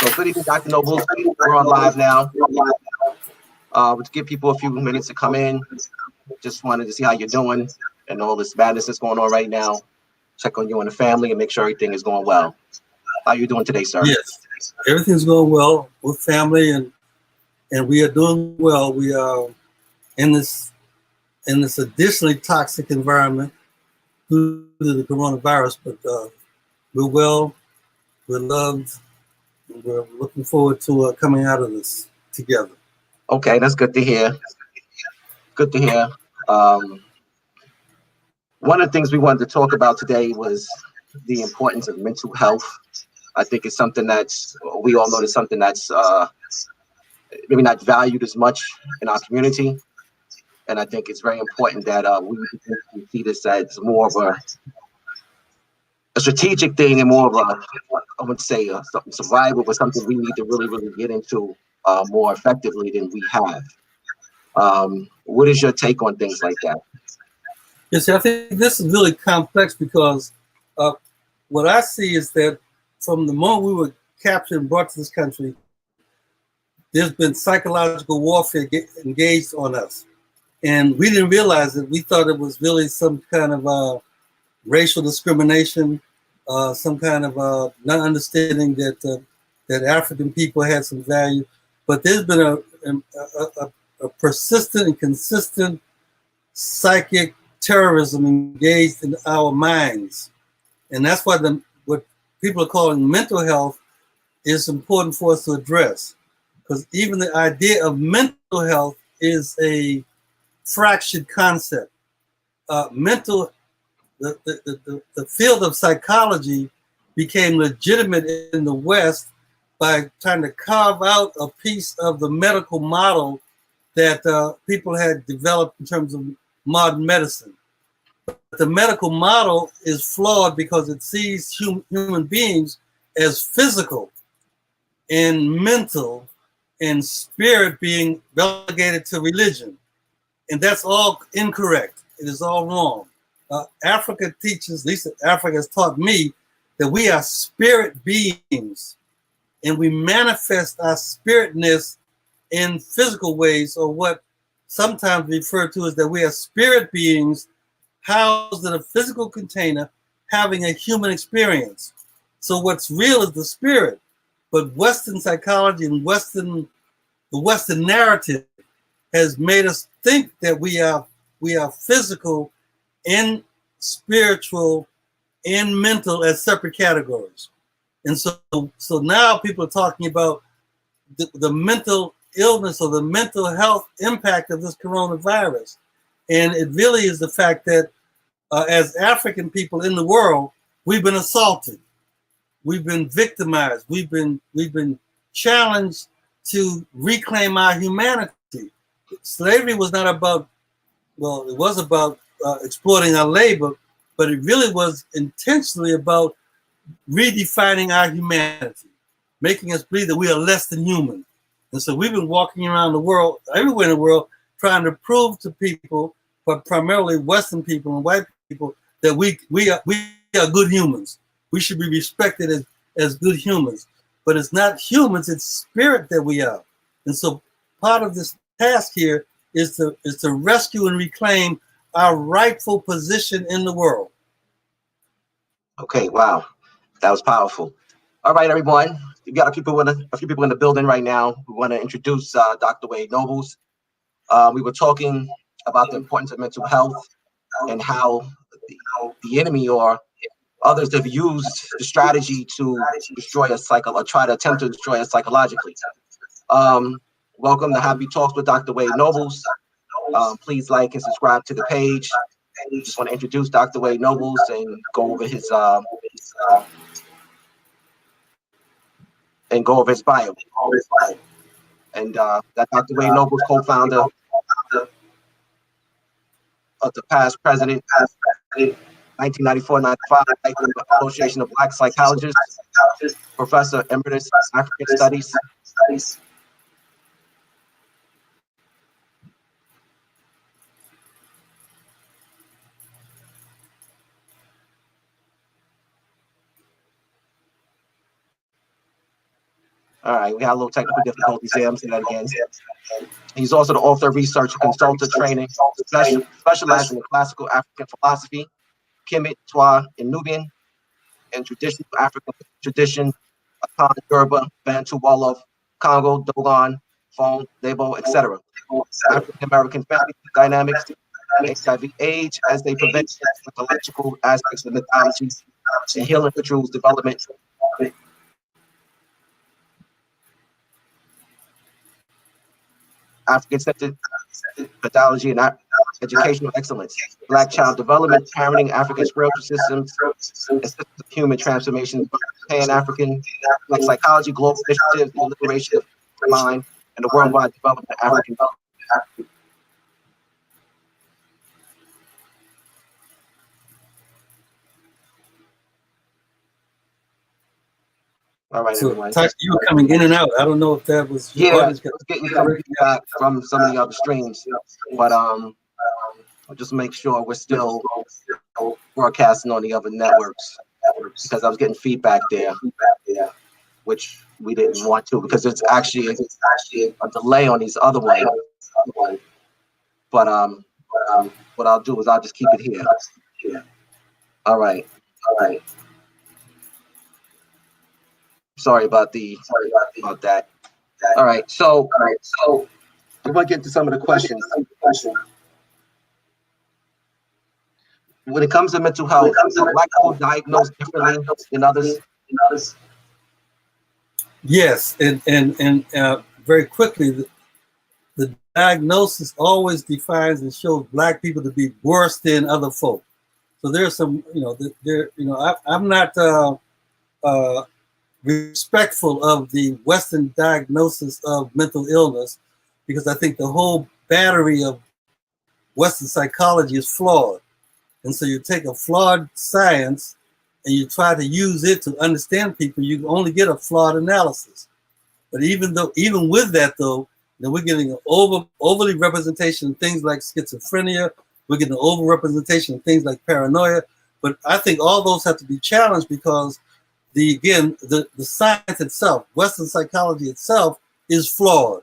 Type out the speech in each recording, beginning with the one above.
So good evening, Dr. Nobles. We're on live now. To give people a few minutes to come in. Just wanted to see how you're doing and all this madness that's going on right now. Check on you and the family and make sure everything is going well. How you doing today, sir? Yes, everything's going well with family, and we are doing well. We are in this additionally toxic environment due to the coronavirus, but we're well, we're loved, and we're looking forward to coming out of this together. Okay, that's good to hear. Good to hear. One of the things we wanted to talk about today was the importance of mental health. I think it's something that's, we all know it's something that's maybe not valued as much in our community. And I think it's very important that we see this as more of a strategic thing and more of a, I wouldn't say something survival, but something we need to really, really get into more effectively than we have. What is your take on things like that? Yes, I think this is really complex because what I see is that from the moment we were captured and brought to this country, there's been psychological warfare engaged on us. And we didn't realize it. We thought it was really some kind of racial discrimination, some kind of not understanding that African people had some value. But there's been a persistent and consistent psychic terrorism engaged in our minds. And that's why what people are calling mental health is important for us to address. Because even the idea of mental health is a fractured concept. The field of psychology became legitimate in the West by trying to carve out a piece of the medical model that people had developed in terms of modern medicine. But the medical model is flawed because it sees human beings as physical and mental and spirit being relegated to religion. And that's all incorrect. It is all wrong. Africa teaches, at least Africa has taught me, that we are spirit beings and we manifest our spiritness in physical ways, or what sometimes referred to as that we are spirit beings housed in a physical container having a human experience. So what's real is the spirit, but Western psychology and the Western narrative has made us think that we are physical and spiritual and mental as separate categories. And so now people are talking about the mental illness or the mental health impact of this coronavirus. And it really is the fact that as African people in the world, we've been assaulted, we've been victimized, we've been challenged to reclaim our humanity. Slavery was not about, well, it was about exploiting our labor, but it really was intentionally about redefining our humanity, making us believe that we are less than human. And so we've been walking around the world, everywhere in the world, trying to prove to people, but primarily Western people and white people, that we are good humans. We should be respected as good humans. But it's not humans, it's spirit that we are. And so part of this task here is to rescue and reclaim our rightful position in the world. Okay, wow, that was powerful. All right, everyone, we got a few people in the building right now. We want to introduce Dr. Wade Nobles. We were talking about the importance of mental health and how the enemy or others have used the strategy to destroy us or try to attempt to destroy us psychologically. Welcome to HAPI Talks with Dr. Wade Nobles. Please like and subscribe to the page. Just want to introduce Dr. Wade Nobles and go over his bio. And that Dr. Wade Nobles, co-founder of the past president, 1994-95 Association of Black Psychologists, Professor Emeritus African Studies. All right, we had a little technical difficulties there. I'm saying that again. He's also the author, researcher, consultant, training, specializing in classical African philosophy, Kemet, Twa, and Nubian, and traditional African tradition, Akan, Yoruba, Bantu, Wolof, Congo, Dogon, Fon, Lebo, etc. African American family dynamics, HIV/AIDS as they prevent psychological aspects of mythology and healing rituals development. African-centered pathology and educational excellence, Black child development, parenting, African spiritual systems, and systems of human transformation, Pan-African, Black psychology, global initiatives, the liberation of the mind, and the worldwide development of African. All right, So, everyone. you were coming in and out. I don't know if that was Yeah, I was getting some feedback from some of the other streams, but I'll just make sure we're still broadcasting on the other networks because I was getting feedback there, which we didn't want to because it's actually a delay on these other ones. But what I'll do is I'll just keep it here. All right. Sorry about that. All right. So we're gonna get to some of the questions. When it comes to mental health, are Black people diagnosed differently than others? Yes, and very quickly, the diagnosis always defines and shows Black people to be worse than other folk. So there's some, I'm not respectful of the Western diagnosis of mental illness because I think the whole battery of Western psychology is flawed. And so you take a flawed science and you try to use it to understand people, you only get a flawed analysis. But even with that, though, we're getting an overly representation of things like schizophrenia. We're getting an over-representation of things like paranoia. But I think all those have to be challenged because the science itself, Western psychology itself, is flawed.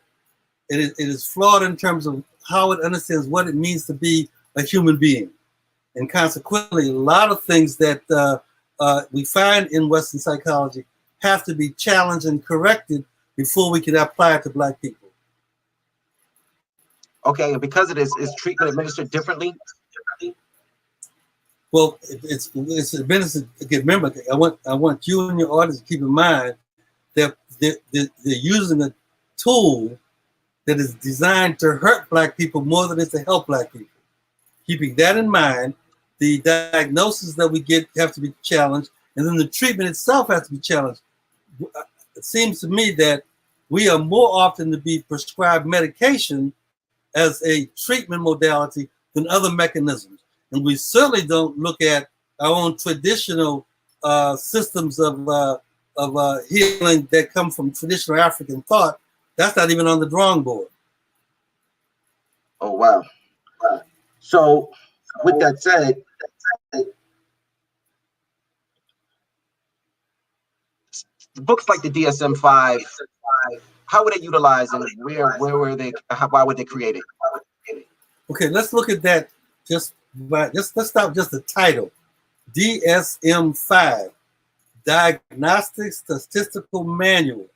It is flawed in terms of how it understands what it means to be a human being. And consequently, a lot of things that we find in Western psychology have to be challenged and corrected before we can apply it to Black people. Okay, and because it is treatment administered differently? Well, it's administered. Again, remember, I want you and your audience to keep in mind that they're using a tool that is designed to hurt Black people more than it's to help Black people. Keeping that in mind, the diagnosis that we get have to be challenged, and then the treatment itself has to be challenged. It seems to me that we are more often to be prescribed medication as a treatment modality than other mechanisms. And we certainly don't look at our own traditional systems of healing that come from traditional African thought. That's not even on the drawing board. Oh, wow. So with that said, books like the DSM-5, how were they utilized and where were they? Why were they created? Okay, let's look at that. Let's stop just the title. DSM-5, Diagnostic Statistical Manual,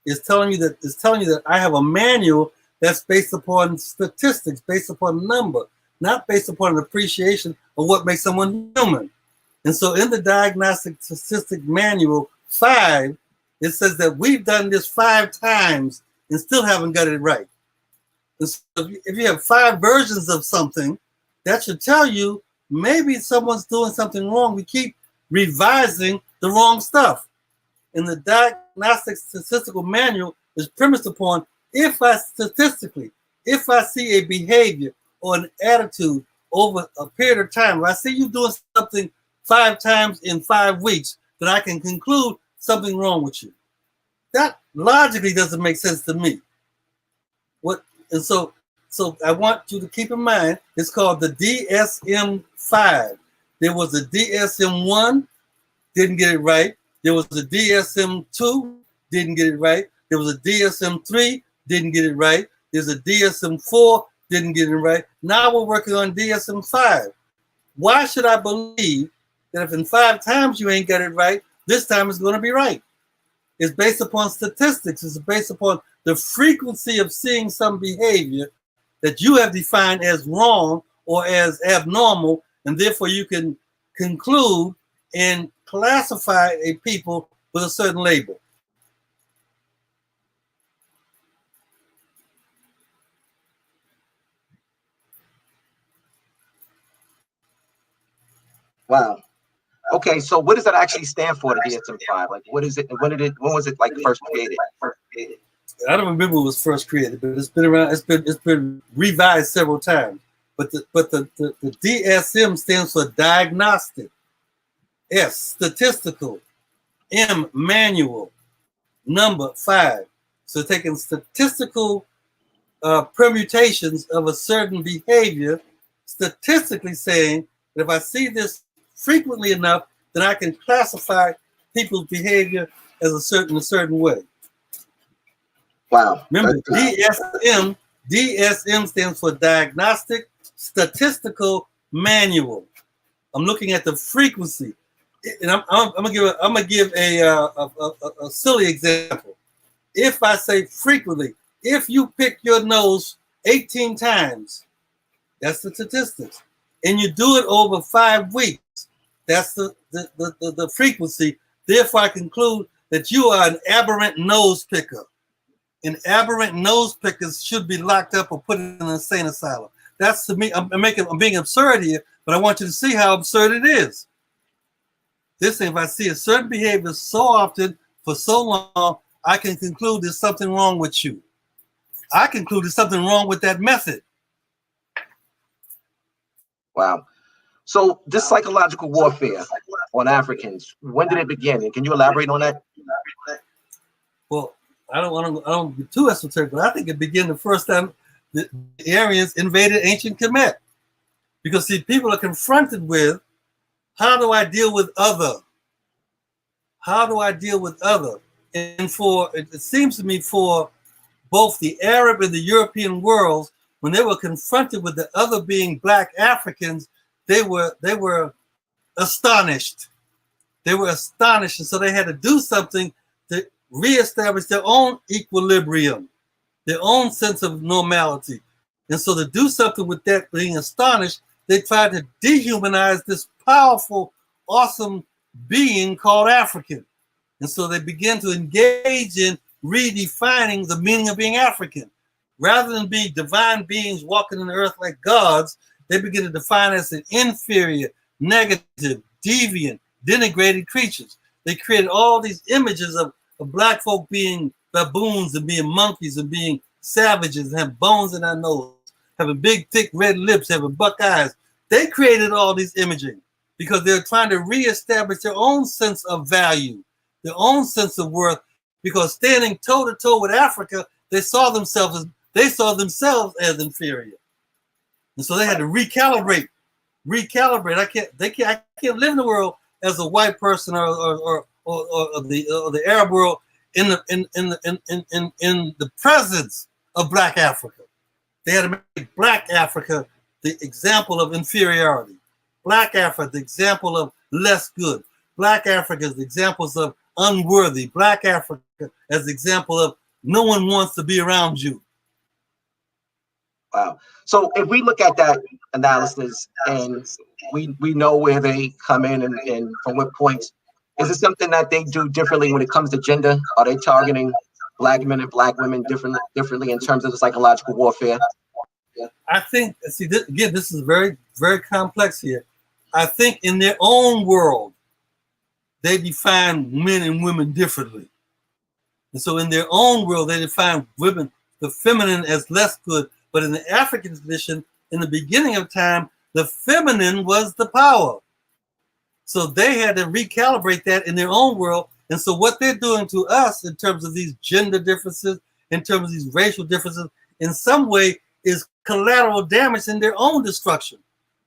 is telling you that I have a manual that's based upon statistics, based upon number, not based upon an appreciation of what makes someone human. And so in the Diagnostic Statistic Manual 5, it says that we've done this 5 times and still haven't got it right. And so if you have 5 versions of something, that should tell you maybe someone's doing something wrong. We keep revising the wrong stuff. And the Diagnostic Statistical Manual is premised upon if I see a behavior or an attitude over a period of time, if I see you doing something 5 times in 5 weeks, then I can conclude something wrong with you. That logically doesn't make sense to me. So I want you to keep in mind, it's called the DSM-5. There was a DSM-1, didn't get it right. There was a DSM-2, didn't get it right. There was a DSM-3, didn't get it right. There's a DSM-4, didn't get it right. Now we're working on DSM-5. Why should I believe that if in 5 times you ain't got it right, this time it's going to be right? It's based upon statistics. It's based upon the frequency of seeing some behavior that you have defined as wrong or as abnormal, and therefore you can conclude and classify a people with a certain label. Wow. Okay, so what does that actually stand for, the DSM-5? Like, what is it? When was it like first created? I don't remember when it was first created, but it's been around. It's been revised several times. But the DSM stands for diagnostic, S statistical, M manual, number 5. So taking statistical permutations of a certain behavior, statistically saying that if I see this frequently enough, then I can classify people's behavior as a certain way. Wow. Remember, DSM stands for Diagnostic Statistical Manual. I'm looking at the frequency, and I'm gonna give a silly example. If I say frequently, if you pick your nose 18 times, that's the statistics, and you do it over 5 weeks, that's the frequency. Therefore, I conclude that you are an aberrant nose picker. And aberrant nose pickers should be locked up or put in an insane asylum. That's to me. I'm being absurd here, but I want you to see how absurd it is. This thing, if I see a certain behavior so often for so long, I can conclude there's something wrong with you. I conclude there's something wrong with that method. Wow. So this psychological warfare on Africans, when did it begin? And can you elaborate on that? Well, I don't be too esoteric, but I think it began the first time the Aryans invaded ancient Kemet. Because see, people are confronted with, how do I deal with other? How do I deal with other? And it seems to me for both the Arab and the European worlds, when they were confronted with the other being Black Africans, they were astonished. They were astonished, and so they had to do something to reestablish their own equilibrium, their own sense of normality. And so to do something with that, being astonished, they tried to dehumanize this powerful, awesome being called African. And so they began to engage in redefining the meaning of being African. Rather than being divine beings walking in the earth like gods, they begin to define us as inferior, negative, deviant, denigrated creatures. They created all these images of Black folk being baboons and being monkeys and being savages and have bones in their nose, having big, thick red lips, having buck eyes. They created all these imaging because they're trying to reestablish their own sense of value, their own sense of worth, because standing toe to toe with Africa, they saw themselves as inferior. And so they had to recalibrate. I can't live in the world as a white person or the Arab world in the presence of Black Africa. They had to make Black Africa the example of inferiority. Black Africa, the example of less good. Black Africa is the examples of unworthy. Black Africa as the example of no one wants to be around you. Wow. So if we look at that analysis and we know where they come in and from what points, is it something that they do differently when it comes to gender? Are they targeting Black men and Black women differently in terms of the psychological warfare? I think, see, this is very, very complex here. I think in their own world, they define men and women differently. And so in their own world, they define women, the feminine, as less good. But in the African tradition, in the beginning of time, the feminine was the power. So they had to recalibrate that in their own world. And so what they're doing to us in terms of these gender differences, in terms of these racial differences, in some way is collateral damage in their own destruction.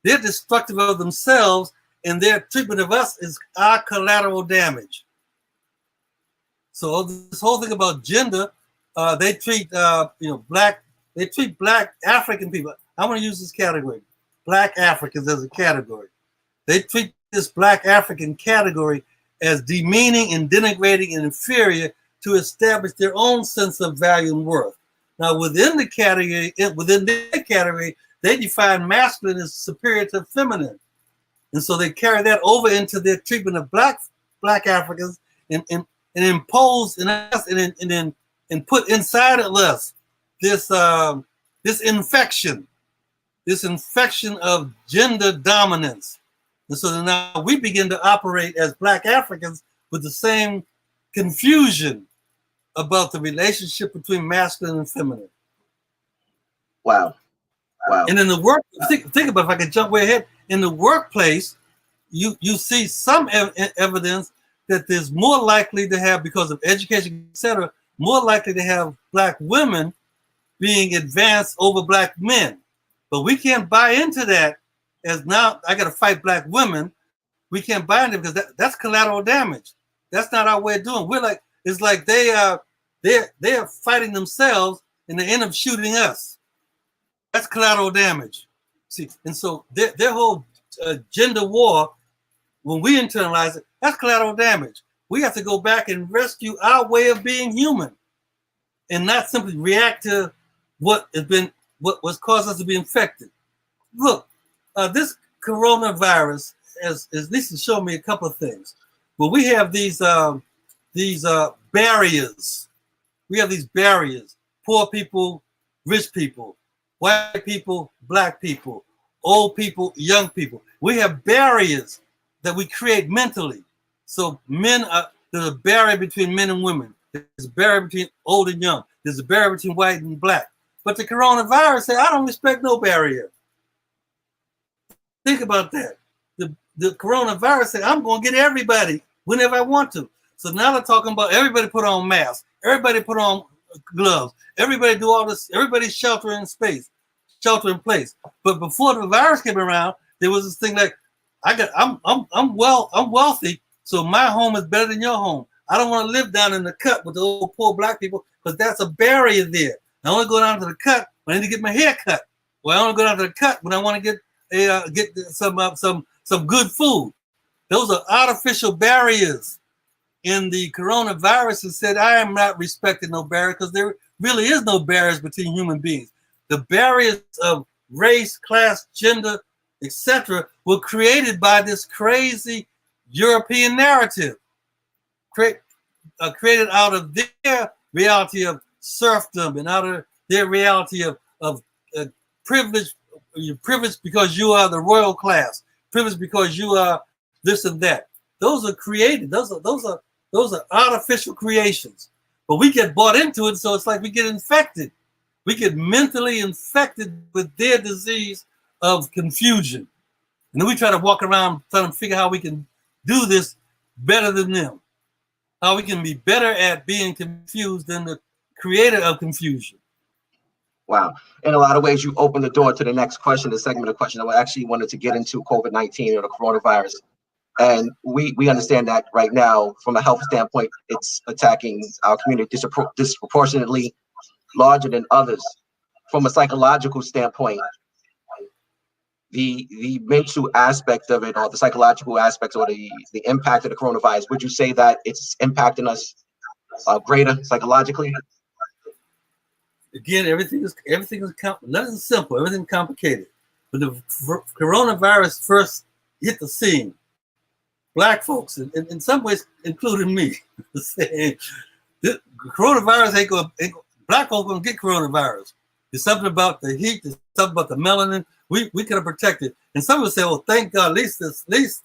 They're destructive of themselves, and their treatment of us is our collateral damage. So this whole thing about gender, they treat they treat black African people. I want to use this category, black Africans as a category. They treat this black African category as demeaning and denigrating and inferior to establish their own sense of value and worth. Now, within their category, they define masculine as superior to feminine, and so they carry that over into their treatment of black Africans and impose and put inside of us this infection of gender dominance. And so now we begin to operate as black Africans with the same confusion about the relationship between masculine and feminine. Wow. And in the work, think about, if I could jump way ahead, in the workplace, you see some evidence that there's more likely to have, because of education, etc., more likely to have black women being advanced over black men. But we can't buy into that as now I got to fight black women. We can't buy into it because that's collateral damage. That's not our way of doing. It's like they're fighting themselves and they end up shooting us. That's collateral damage. See, and so their whole gender war, when we internalize it, that's collateral damage. We have to go back and rescue our way of being human, and not simply react to what was caused us to be infected. Look, this coronavirus has at least shown me a couple of things. Well, we have these barriers. We have these barriers: poor people, rich people, white people, black people, old people, young people. We have barriers that we create mentally. So there's a barrier between men and women. There's a barrier between old and young. There's a barrier between white and black. But the coronavirus said, I don't respect no barrier. Think about that. The coronavirus said, I'm going to get everybody whenever I want to. So now they're talking about everybody put on masks. Everybody put on gloves. Everybody do all this. Everybody's shelter in place. But before the virus came around, there was this thing like, I'm wealthy, so my home is better than your home. I don't want to live down in the cut with the old poor black people because that's a barrier there. I want to go down to the cut when I need to get my hair cut. Well, I want to go down to the cut when I want to get some good food. Those are artificial barriers. In the coronavirus, it said, I am not respecting no barrier because there really is no barriers between human beings. The barriers of race, class, gender, etc., were created by this crazy European narrative, created out of their reality of serfdom and out of their reality of privilege. You're privileged because you are the royal class, privileged because you are this and that. Those are created. Those are artificial creations. But we get bought into it, so it's like we get infected. We get mentally infected with their disease of confusion. And then we try to walk around trying to figure out how we can do this better than them. How we can be better at being confused than the creator of confusion. Wow. In a lot of ways, you open the door to the next question, the segment of question. I actually wanted to get into COVID-19 or the coronavirus. And we understand that right now, from a health standpoint, it's attacking our community disproportionately larger than others. From a psychological standpoint, the mental aspect of it, or the psychological aspects, or the impact of the coronavirus, would you say that it's impacting us greater psychologically? Again, everything is nothing simple, everything complicated. When the coronavirus first hit the scene, black folks, and in some ways, including me, saying the coronavirus ain't going. Black folks gonna get coronavirus. There's something about the heat. There's something about the melanin. We could have protected. And some would say, "Well, thank God. At least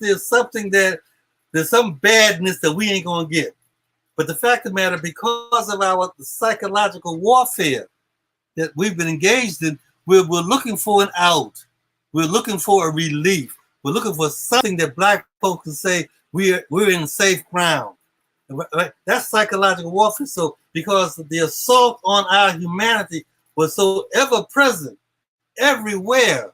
there's something there's some badness that we ain't gonna get." But the fact of the matter, because of our psychological warfare that we've been engaged in, we're looking for an out. We're looking for a relief. We're looking for something that black folks can say we're in safe ground. Right? That's psychological warfare. So because the assault on our humanity was so ever present, everywhere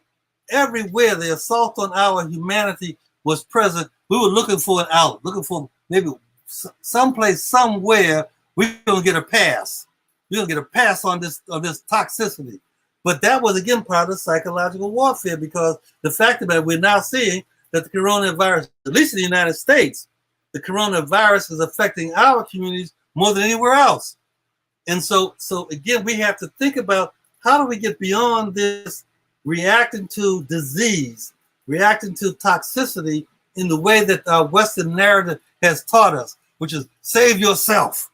the assault on our humanity was present, we were looking for an out, looking for maybe someplace, somewhere, we're going to get a pass. We're gonna get a pass on this toxicity. But that was again part of psychological warfare, because the fact of it, we're now seeing that the coronavirus, at least in the United States, the coronavirus is affecting our communities more than anywhere else. And so again, we have to think about how do we get beyond this reacting to disease, reacting to toxicity in the way that our Western narrative has taught us, which is save yourself,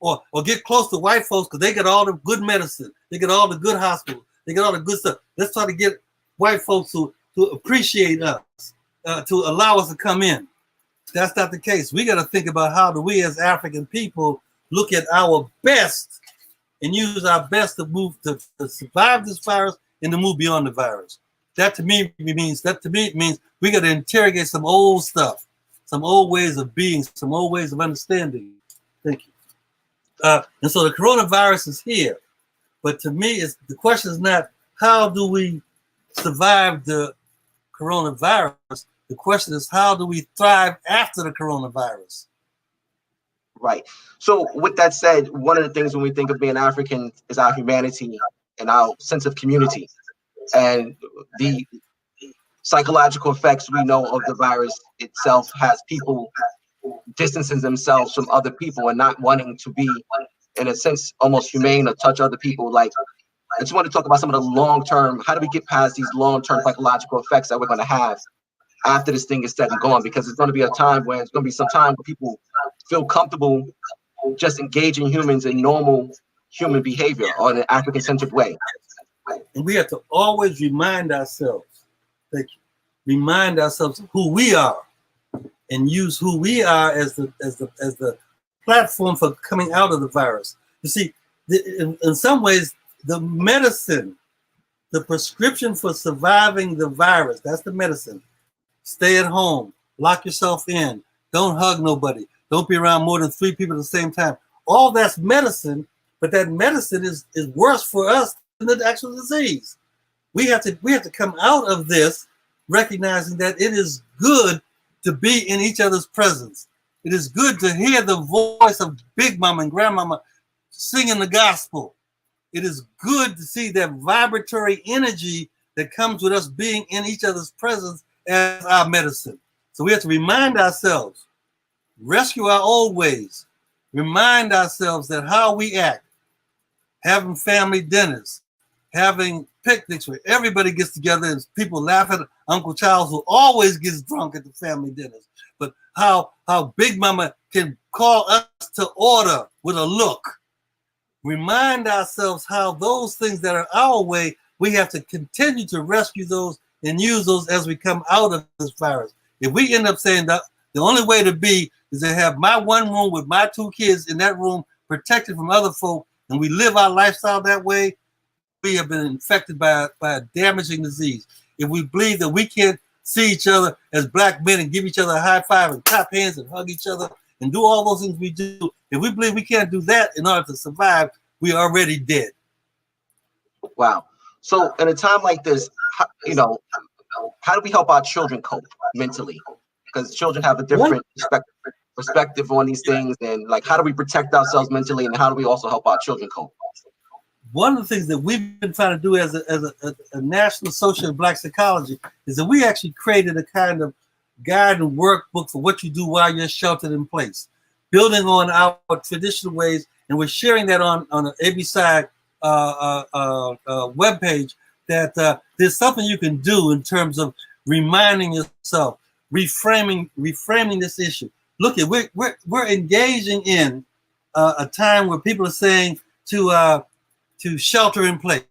or get close to white folks because they get all the good medicine, they get all the good hospitals, they get all the good stuff. Let's try to get white folks to appreciate us, to allow us to come in. That's not the case. We got to think about how do we as African people look at our best and use our best to move to survive this virus and to move beyond the virus. That to me means we got to interrogate some old stuff, some old ways of being, some old ways of understanding. Thank you. And so the coronavirus is here, but to me, the question is not how do we survive the coronavirus. The question is how do we thrive after the coronavirus? Right. So with that said, one of the things when we think of being African is our humanity and our sense of community, and the psychological effects we know of the virus itself has people distancing themselves from other people and not wanting to be, in a sense, almost humane or touch other people. Like, I just want to talk about some of the long-term, how do we get past these long-term psychological effects that we're going to have after this thing is said and gone, because it's going to be a time where it's going to be some time where people feel comfortable just engaging humans in normal human behavior or in an African-centered way. And we have to always remind ourselves, remind ourselves of who we are, and use who we are as the platform for coming out of the virus. You see, in some ways, the medicine, the prescription for surviving the virus, that's the medicine. Stay at home, lock yourself in, don't hug nobody, don't be around more than 3 people at the same time. All that's medicine, but that medicine is worse for us than the actual disease. We have to come out of this recognizing that it is good to be in each other's presence. It is good to hear the voice of Big Mama and Grandmama singing the gospel. It is good to see that vibratory energy that comes with us being in each other's presence as our medicine. So we have to remind ourselves, rescue our old ways, remind ourselves that how we act, having family dinners, having picnics where everybody gets together and people laugh at Uncle Charles, who always gets drunk at the family dinners, but how Big Mama can call us to order with a look. Remind ourselves how those things that are our way, we have to continue to rescue those and use those as we come out of this virus. If we end up saying that the only way to be is to have my one room with my 2 kids in that room protected from other folk, and we live our lifestyle that way, we have been infected by a damaging disease. If we believe that we can't see each other as black men and give each other a high five and clap hands and hug each other and do all those things we do, if we believe we can't do that in order to survive, we are already dead. Wow. So in a time like this, how do we help our children cope mentally? Because children have a different perspective on these things, and like, how do we protect ourselves mentally, and how do we also help our children cope? One of the things that we've been trying to do as a National Association of Black Psychology is that we actually created a kind of guide and workbook for what you do while you're sheltered in place, building on our traditional ways, and we're sharing that on the ABSI webpage, that there's something you can do in terms of reminding yourself, reframing this issue. Look, we're engaging in a time where people are saying to shelter in place.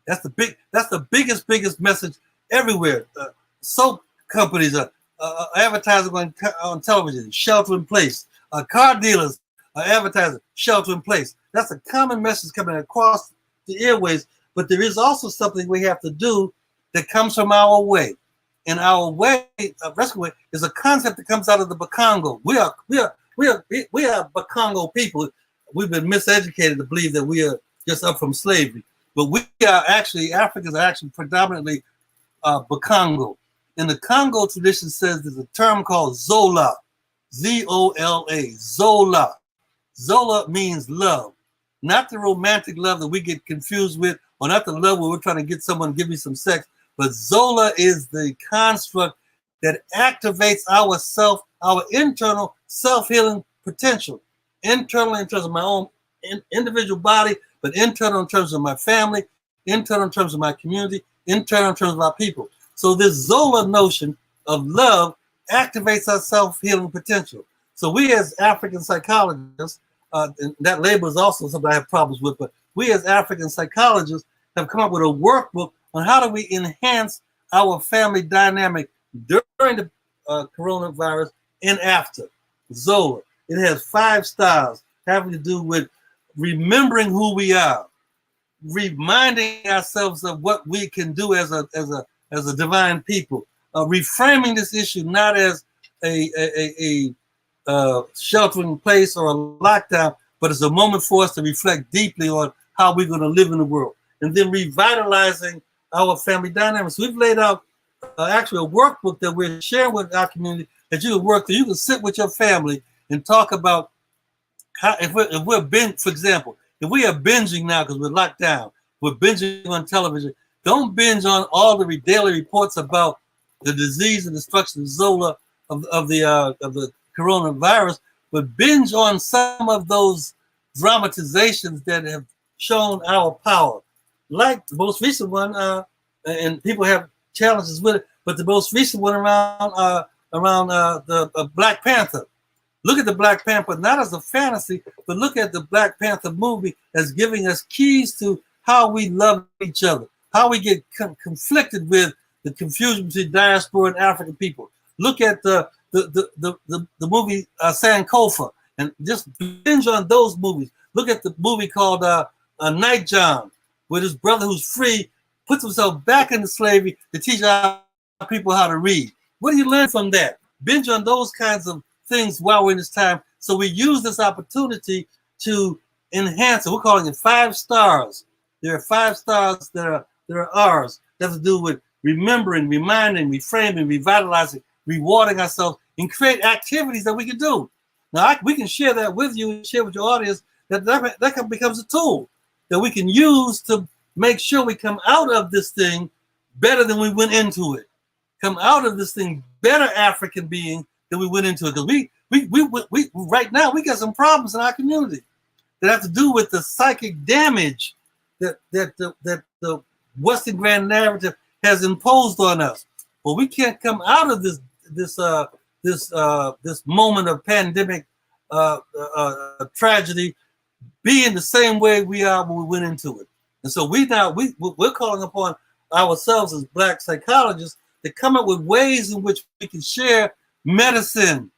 That's the biggest message everywhere. Soap companies are advertising on television, shelter in place. Car dealers are advertising, shelter in place. That's a common message coming across the airways. But there is also something we have to do that comes from our way. And our way, rescue way, is a concept that comes out of the Bakongo. We are Bakongo people. We've been miseducated to believe that we are just up from slavery, but Africans are actually predominantly Bakongo. And the Congo tradition says there's a term called Zola, Z-O-L-A, Zola. Zola means love, not the romantic love that we get confused with, or not the love where we're trying to get someone to give me some sex. But Zola is the construct that activates our internal self-healing potential, internal in terms of my own individual body, but internal in terms of my family, internal in terms of my community, internal in terms of our people. So this Zola notion of love activates our self-healing potential. So we as African psychologists, and that label is also something I have problems with, but we as African psychologists have come up with a workbook on how do we enhance our family dynamic during the coronavirus and after. Zola. It has 5 styles having to do with remembering who we are, reminding ourselves of what we can do as a divine people, reframing this issue not as a sheltering in place or a lockdown, but it's a moment for us to reflect deeply on how we're going to live in the world, and then revitalizing our family dynamics. We've laid out actually a workbook that we're sharing with our community that you can work through. You can sit with your family and talk about how, if we're for example, if we are binging now because we're locked down, we're binging on television. Don't binge on all the daily reports about the disease and destruction of Zola of the coronavirus, but binge on some of those dramatizations that have shown our power. Like the most recent one, and people have challenges with it, but the most recent one around the Black Panther. Look at the Black Panther not as a fantasy, but look at the Black Panther movie as giving us keys to how we love each other, how we get conflicted with the confusion between diaspora and African people. Look at the movie Sankofa, and just binge on those movies. Look at the movie called Nightjohn, where this brother who's free puts himself back into slavery to teach our people how to read. What do you learn from that? Binge on those kinds of things while we're in this time. So we use this opportunity to enhance it. We're calling it 5 stars. There are 5 stars that are ours. That have to do with remembering, reminding, reframing, revitalizing, rewarding ourselves, and create activities that we can do. Now, we can share that with you, share with your audience, that becomes a tool that we can use to make sure we come out of this thing better than we went into it. Come out of this thing better African being than we went into it. Because we right now, we got some problems in our community that have to do with the psychic damage that the Western grand narrative has imposed on us. Well, we can't come out of this moment of pandemic tragedy being the same way we are when we went into it. And so we're calling upon ourselves as Black psychologists to come up with ways in which we can share medicine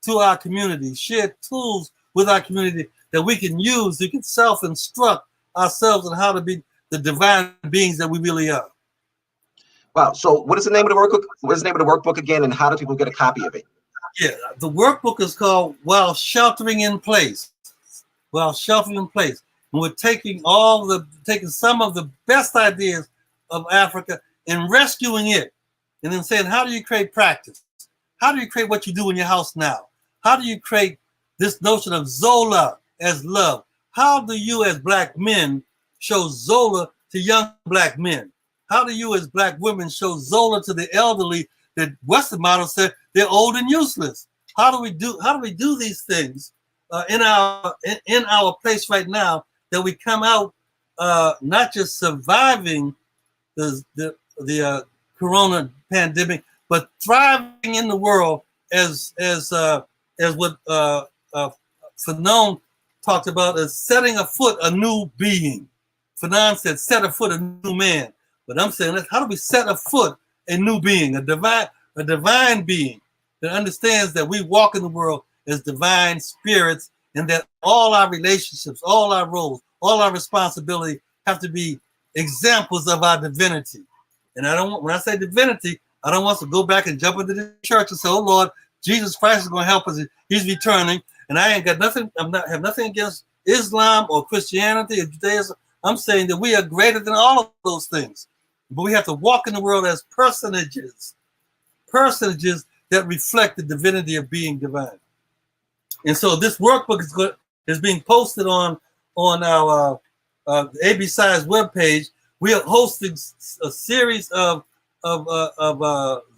to our community, share tools with our community that we can use. We can self-instruct ourselves on how to be the divine beings that we really are. Wow. So what is the name of the workbook? What is the name of the workbook again, and how do people get a copy of it? Yeah, the workbook is called While Sheltering in Place. While Sheltering in Place. And we're taking some of the best ideas of Africa and rescuing it. And then saying, how do you create practice? How do you create what you do in your house now? How do you create this notion of Zola as love? How do you as Black men show Zola to young Black men? How do you as Black women show Zola to the elderly that Western model said they're old and useless? How do we do these things in our place right now, that we come out not just surviving the corona pandemic, but thriving in the world as what Fanon talked about as setting afoot a new being. Fanon said, set afoot a new man. But I'm saying, how do we set afoot a new being, a divine being that understands that we walk in the world as divine spirits, and that all our relationships, all our roles, all our responsibility have to be examples of our divinity. And when I say divinity, I don't want us to go back and jump into the church and say, oh Lord, Jesus Christ is going to help us. He's returning. And I ain't got nothing, have nothing against Islam or Christianity or Judaism. I'm saying that we are greater than all of those things. But we have to walk in the world as personages that reflect the divinity of being divine. And so this workbook is being posted on our AB Science webpage. We are hosting a series of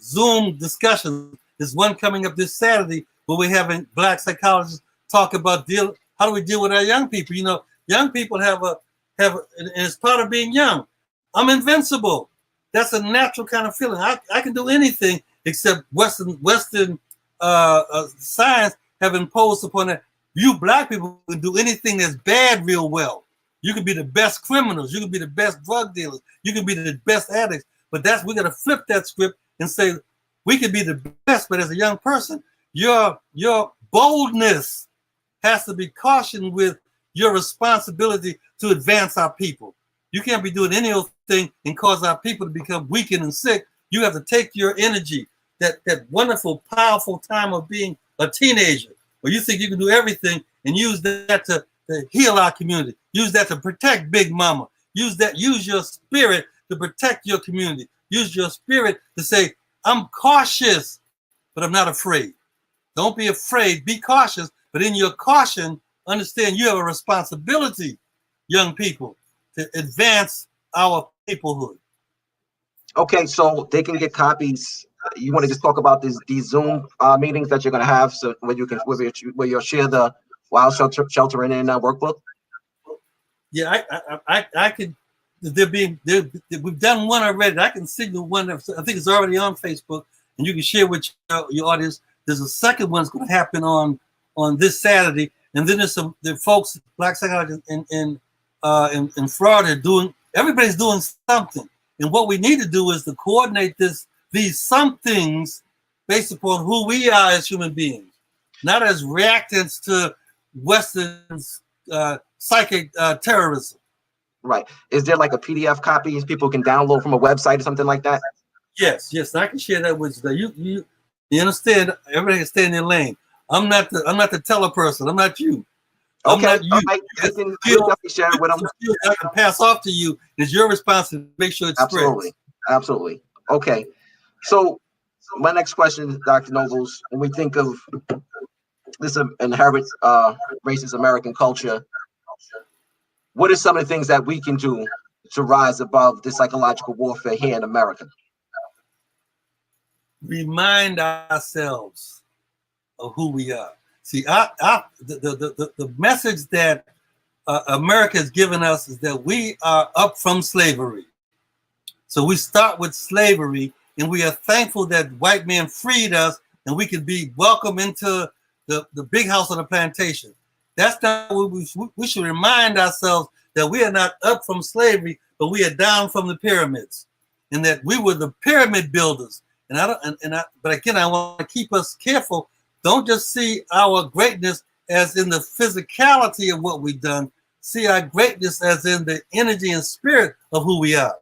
Zoom discussions. There's one coming up this Saturday where we're having Black psychologists talk about how do we deal with our young people. You know, young people have and it's part of being young. I'm invincible. That's a natural kind of feeling. I can do anything except Western science have imposed upon that. You Black people can do anything that's bad real well. You can be the best criminals. You can be the best drug dealers. You can be the best addicts. But we got to flip that script and say we can be the best. But as a young person, your boldness has to be cautioned with your responsibility to advance our people. You can't be doing any old thing and cause our people to become weakened and sick. You have to take your energy, that wonderful, powerful time of being a teenager, where you think you can do everything, and use that to heal our community. Use that to protect Big Mama. Use your spirit to protect your community. Use your spirit to say, I'm cautious, but I'm not afraid. Don't be afraid, be cautious, but in your caution, understand you have a responsibility, young people, to advance our peoplehood. Okay, so they can get copies. You want to just talk about these Zoom meetings that you're going to have, so where you'll share the Wild Sheltering In workbook? Yeah, I can. We've done one already. I can signal one. I think it's already on Facebook, and you can share with your audience. There's a second one that's going to happen on this Saturday, and then there's the folks, Black psychologists in Florida everybody's doing something. And what we need to do is to coordinate these somethings based upon who we are as human beings, not as reactants to Western psychic terrorism. Right. Is there like a PDF copy people can download from a website or something like that? Yes, I can share that with you. You understand? Everybody can stay in their lane. I'm not the teleperson. I'm not you. I'm okay. not you. Right. You can share it with them. I can pass off to you. It's your responsibility to make sure it's absolutely. Absolutely. Okay. So my next question, Dr. Nobles, when we think of this inherent racist American culture, what are some of the things that we can do to rise above this psychological warfare here in America? Remind ourselves of who we are. See, the message that America has given us is that we are up from slavery. So we start with slavery, and we are thankful that white men freed us, and we can be welcome into the big house on the plantation. That's not what we should remind ourselves, that we are not up from slavery, but we are down from the pyramids, and that we were the pyramid builders. But again, I want to keep us careful. Don't just see our greatness as in the physicality of what we've done. See our greatness as in the energy and spirit of who we are.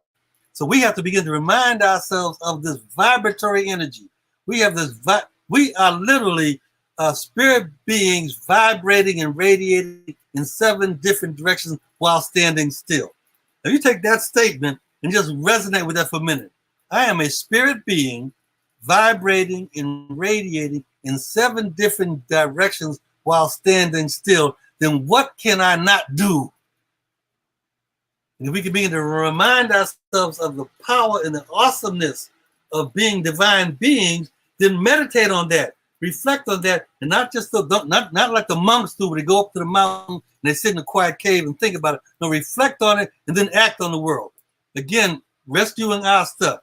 So we have to begin to remind ourselves of this vibratory energy. We have this. We are literally spirit beings vibrating and radiating in 7 different directions while standing still. Now you take that statement and just resonate with that for a minute. I am a spirit being vibrating and radiating in 7 different directions while standing still. Then what can I not do? And if we can begin to remind ourselves of the power and the awesomeness of being divine beings, then meditate on that, reflect on that, and not just not like the monks do, where they go up to the mountain and they sit in a quiet cave and think about it. No, reflect on it and then act on the world. Again, rescuing our stuff.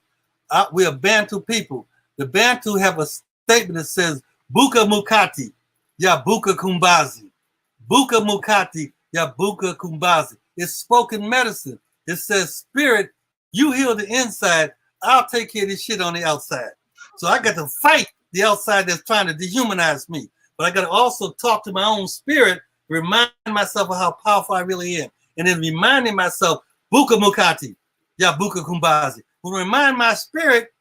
We are Bantu people. The Bantu have a statement that says, Buka Mukati, ya Buka Kumbazi. Buka Mukati, ya Buka Kumbazi. It's spoken medicine. It says, spirit, you heal the inside, I'll take care of this shit on the outside. So I got to fight the outside that's trying to dehumanize me. But I got to also talk to my own spirit, remind myself of how powerful I really am. And then reminding myself, Buka Mukati, ya Buka Kumbazi. Will remind my spirit,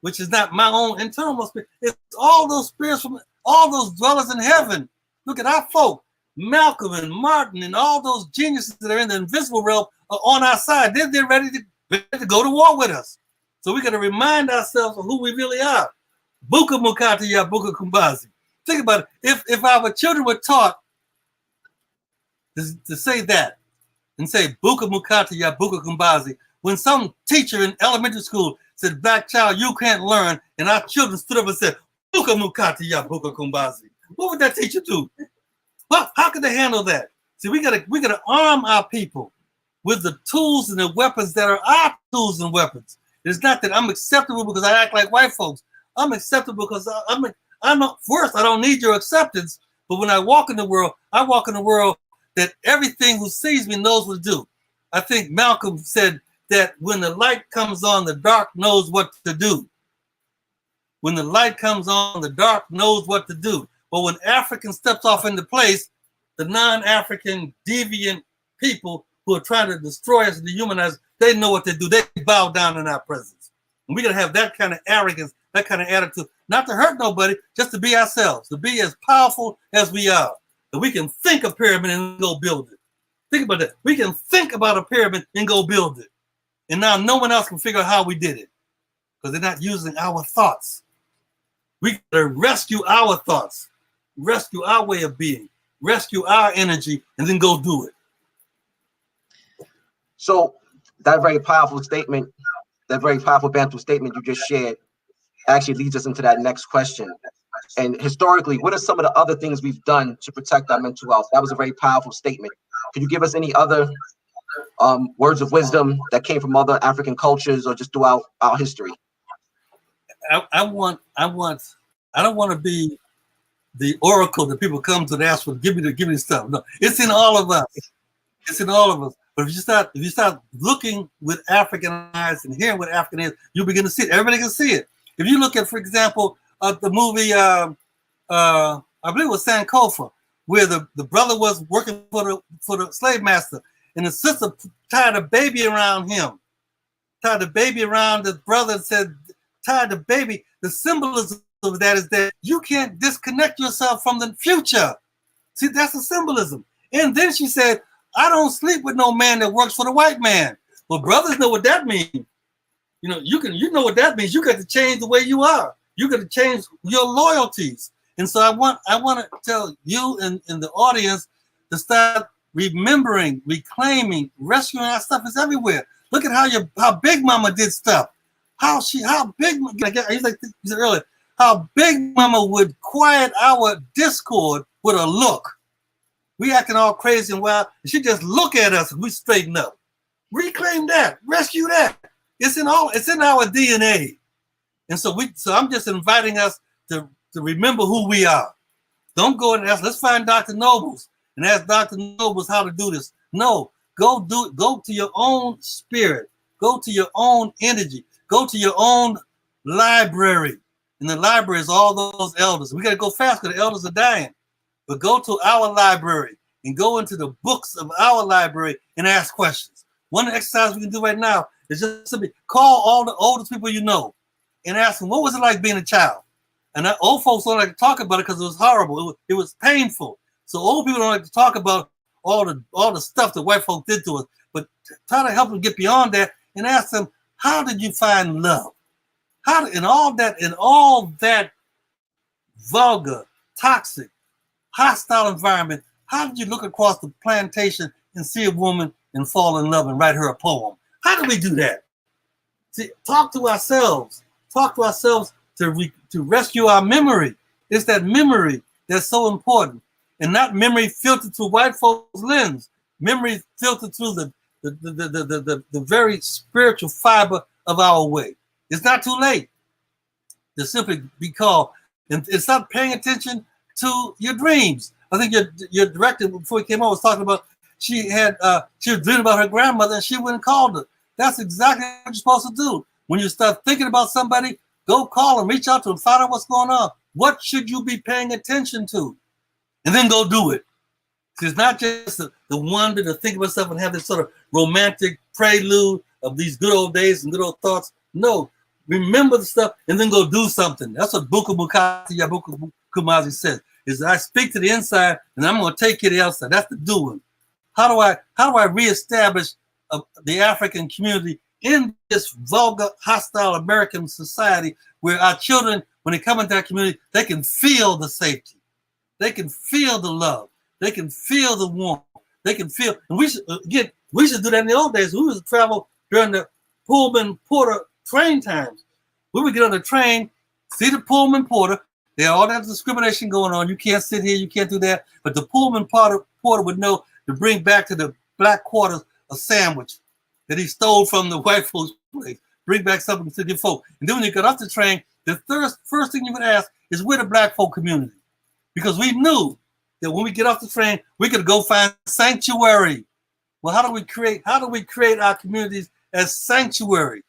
which is not my own internal spirit, it's all those spirits from all those dwellers in heaven. Look at our folk, Malcolm and Martin and all those geniuses that are in the invisible realm are on our side. They're ready to go to war with us. So we got to remind ourselves of who we really are. Buka Mukati ya Buka Kumbazi. Think about it. If our children were taught to say that and say Buka Mukata ya Buka Kumbazi when some teacher in elementary school said, "Black child, you can't learn," and our children stood up and said, "Buka Mukata ya Buka Kumbazi." What would that teacher do? Well, how could they handle that? See, we gotta arm our people with the tools and the weapons that are our tools and weapons. It's not that I'm acceptable because I act like white folks. I'm acceptable because I'm not first. I don't need your acceptance. But when I walk in the world that everything who sees me knows what to do. I think Malcolm said that when the light comes on, the dark knows what to do. When the light comes on, the dark knows what to do. But when African steps off into place, the non-African deviant people who are trying to destroy us and dehumanize, they know what to do. They bow down in our presence. And we got to have that kind of arrogance, that kind of attitude, not to hurt nobody, just to be ourselves, to be as powerful as we are. That we can think a pyramid and go build it. Think about that. We can think about a pyramid and go build it. And now no one else can figure out how we did it because they're not using our thoughts. We got to rescue our thoughts, rescue our way of being, rescue our energy, and then go do it. So that very powerful statement, that very powerful Bantu statement you just shared actually leads us into that next question. And historically, what are some of the other things we've done to protect our mental health? That was a very powerful statement. Can you give us any other words of wisdom that came from other African cultures or just throughout our history? I don't want to be the oracle that people come to and ask for, give me stuff. No, it's in all of us. It's in all of us. But if you start looking with African eyes and hearing what African is, you begin to see it. Everybody can see it. If you look at, for example, the movie, I believe it was Sankofa, where the brother was working for the slave master, and the sister tied a baby around him, tied the baby around the brother and said, tied the baby. The symbolism of that is that you can't disconnect yourself from the future. See, that's the symbolism. And then she said, I don't sleep with no man that works for the white man. Well, brothers know what that means. You know what that means. You got to change the way you are. You got to change your loyalties. And so I want to tell you and the audience to start remembering, reclaiming, rescuing. Our stuff is everywhere. Look at how Big Mama did stuff. How Big Mama would quiet our discord with a look. We acting all crazy and wild, and she just look at us and we straighten up. Reclaim that, rescue that. It's in our DNA. And so I'm just inviting us to remember who we are. Don't go and ask, let's find Dr. Nobles and ask Dr. Nobles how to do this. No, go to your own spirit, go to your own energy, go to your own library. And the library is all those elders. We got to go fast because the elders are dying. But go to our library and go into the books of our library and ask questions. One exercise we can do right now is just simply call all the oldest people you know and ask them, what was it like being a child? And old folks don't like to talk about it because it was horrible. It was painful. So old people don't like to talk about all the stuff that white folks did to us. But try to help them get beyond that and ask them, how did you find love? In all that vulgar, toxic, hostile environment, how did you look across the plantation and see a woman and fall in love and write her a poem? How do we do that? See, talk to ourselves to rescue our memory. It's that memory that's so important, and not memory filtered through white folks' lens. Memory filtered through the very spiritual fiber of our way. It's not too late to simply be called and stop paying attention to your dreams. I think your director before he came on was talking about she was dreaming about her grandmother and she went and called her. That's exactly what you're supposed to do. When you start thinking about somebody, go call them, reach out to them, find out what's going on. What should you be paying attention to? And then go do it. It's not just the wonder to think about stuff and have this sort of romantic prelude of these good old days and good old thoughts. No, remember the stuff and then go do something. That's what Buka Mukati Yabuka Kumazi says. Is I speak to the inside and I'm going to take you to the outside. That's the doing. How do I reestablish the African community in this vulgar, hostile American society where our children, when they come into our community, they can feel the safety. They can feel the love. They can feel the warmth. They can feel. And we should we should do that in the old days. We used to travel during the Pullman Porter train times. We would get on the train, see the Pullman Porter. There all that discrimination going on. You can't sit here, you can't do that. But the Pullman Porter would know to bring back to the black quarters a sandwich that he stole from the white folks' place. Bring back something to the folk. And then when you got off the train, the first thing you would ask is where the black folk community? Because we knew that when we get off the train, we could go find sanctuary. Well, how do we create our communities as sanctuary?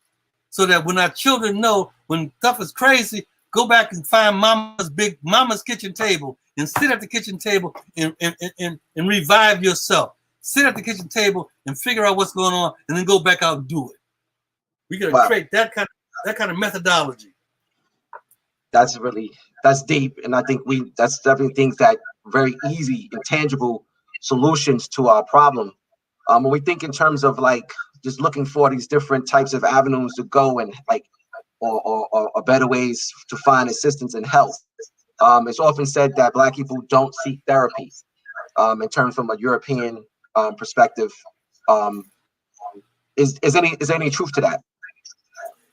So that when our children know when stuff is crazy, go back and find mama's kitchen table and sit at the kitchen table and revive yourself. Sit at the kitchen table and figure out what's going on and then go back out and do it. We gotta create that kind of methodology. That's deep. And I think that's definitely things that very easy and tangible solutions to our problem. When we think in terms of like just looking for these different types of avenues to go and like or better ways to find assistance and help. It's often said that Black people don't seek therapy. In terms from a European perspective, is there any truth to that?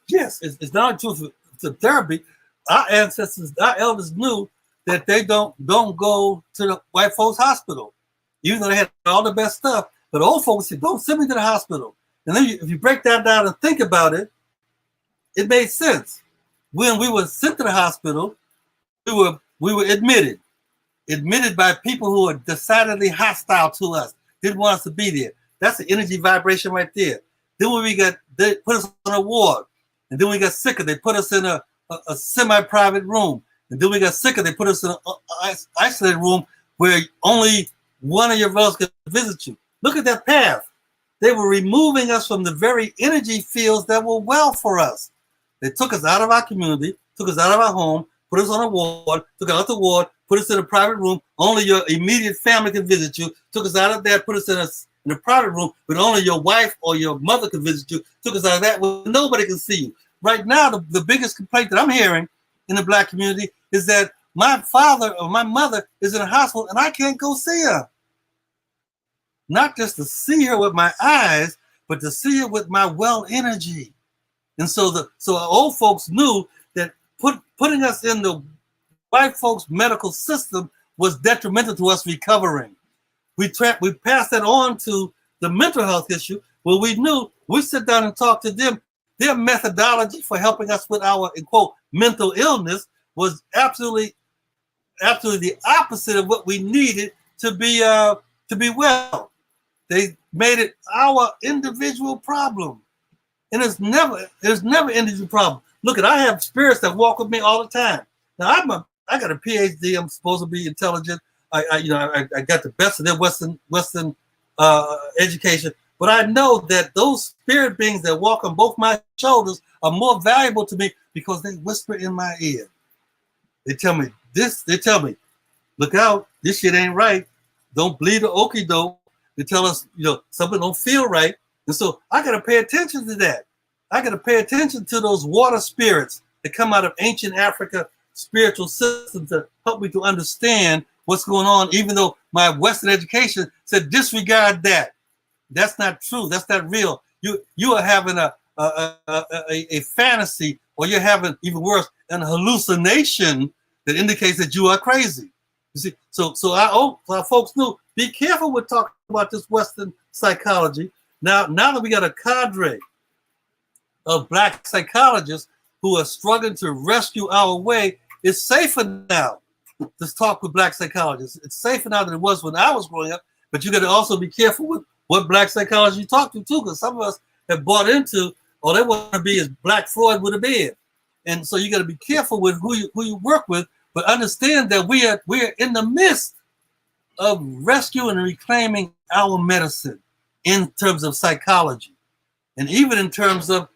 Yes, it's not truth to therapy. Our ancestors, our elders knew that they don't go to the white folks' hospital, even though they had all the best stuff. But old folks said, "Don't send me to the hospital." And then if you break that down and think about it, it made sense. When we were sent to the hospital, we were admitted by people who were decidedly hostile to us, didn't want us to be there. That's the energy vibration right there. Then when they put us on a ward, and then we got sicker, they put us in a semi-private room, and then we got sicker, they put us in an isolated room where only one of your relatives could visit you. Look at that path. They were removing us from the very energy fields that were well for us. They took us out of our community, took us out of our home, put us on a ward, took us out the ward, put us in a private room, only your immediate family can visit you, took us out of there, put us in a private room, but only your wife or your mother can visit you, took us out of that where nobody can see you. Right now, the biggest complaint that I'm hearing in the Black community is that my father or my mother is in a hospital and I can't go see her. Not just to see her with my eyes, but to see her with my well energy. And so our old folks knew that putting us in the white folks' medical system was detrimental to us recovering. We passed that on to the mental health issue, where we knew we sit down and talk to them. Their methodology for helping us with our, in quote, mental illness was absolutely the opposite of what we needed to be well. They made it our individual problem. And it's never individual problem. Look, I have spirits that walk with me all the time. Now I got a PhD. I'm supposed to be intelligent. I got the best of their Western education. But I know that those spirit beings that walk on both my shoulders are more valuable to me because they whisper in my ear. They tell me this. They tell me, look out, this shit ain't right. Don't bleed the okie doke. They tell us, something don't feel right. And so I got to pay attention to that. I got to pay attention to those water spirits that come out of ancient Africa spiritual systems to help me to understand what's going on, even though my Western education said disregard that. That's not true. That's not real. You are having a fantasy, or you're having, even worse, an hallucination that indicates that you are crazy. You see, so our folks knew, be careful with talking about this Western psychology. Now that we got a cadre of Black psychologists who are struggling to rescue our way, it's safer now to talk with Black psychologists. It's safer now than it was when I was growing up, but you got to also be careful with what Black psychology you talk to too, because some of us have bought into, or they want to be as Black Freud would have been. And so you got to be careful with who you work with, but understand that we are in the midst of rescuing and reclaiming our medicine in terms of psychology, and even in terms of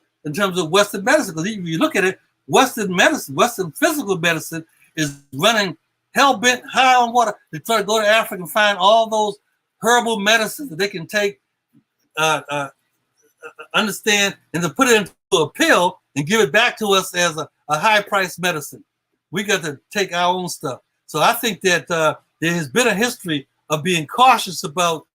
Western medicine. Because if you look at it, Western medicine, Western physical medicine is running hell-bent high on water. They try to go to Africa and find all those herbal medicines that they can take, understand, and to put it into a pill and give it back to us as a high-priced medicine. We got to take our own stuff. So I think that there has been a history of being cautious about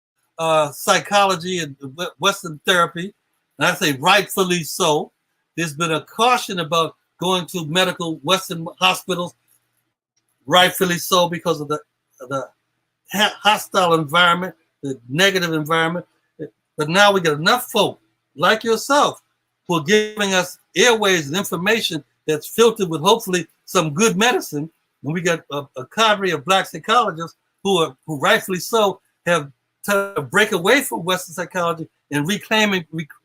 psychology and Western therapy, and I say rightfully so. There's been a caution about going to medical Western hospitals, rightfully so, because of the hostile environment, the negative environment. But now we got enough folk like yourself who are giving us airways and information that's filtered with hopefully some good medicine. And we got a cadre of Black psychologists who rightfully so have to break away from Western psychology and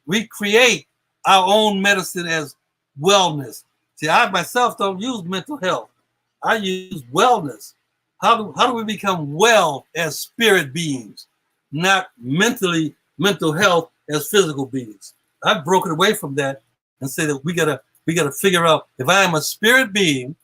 recreate our own medicine as wellness. See, I myself don't use mental health. I use wellness. How do we become well as spirit beings, not mental health as physical beings? I've broken away from that and say that we gotta figure out, if I am a spirit being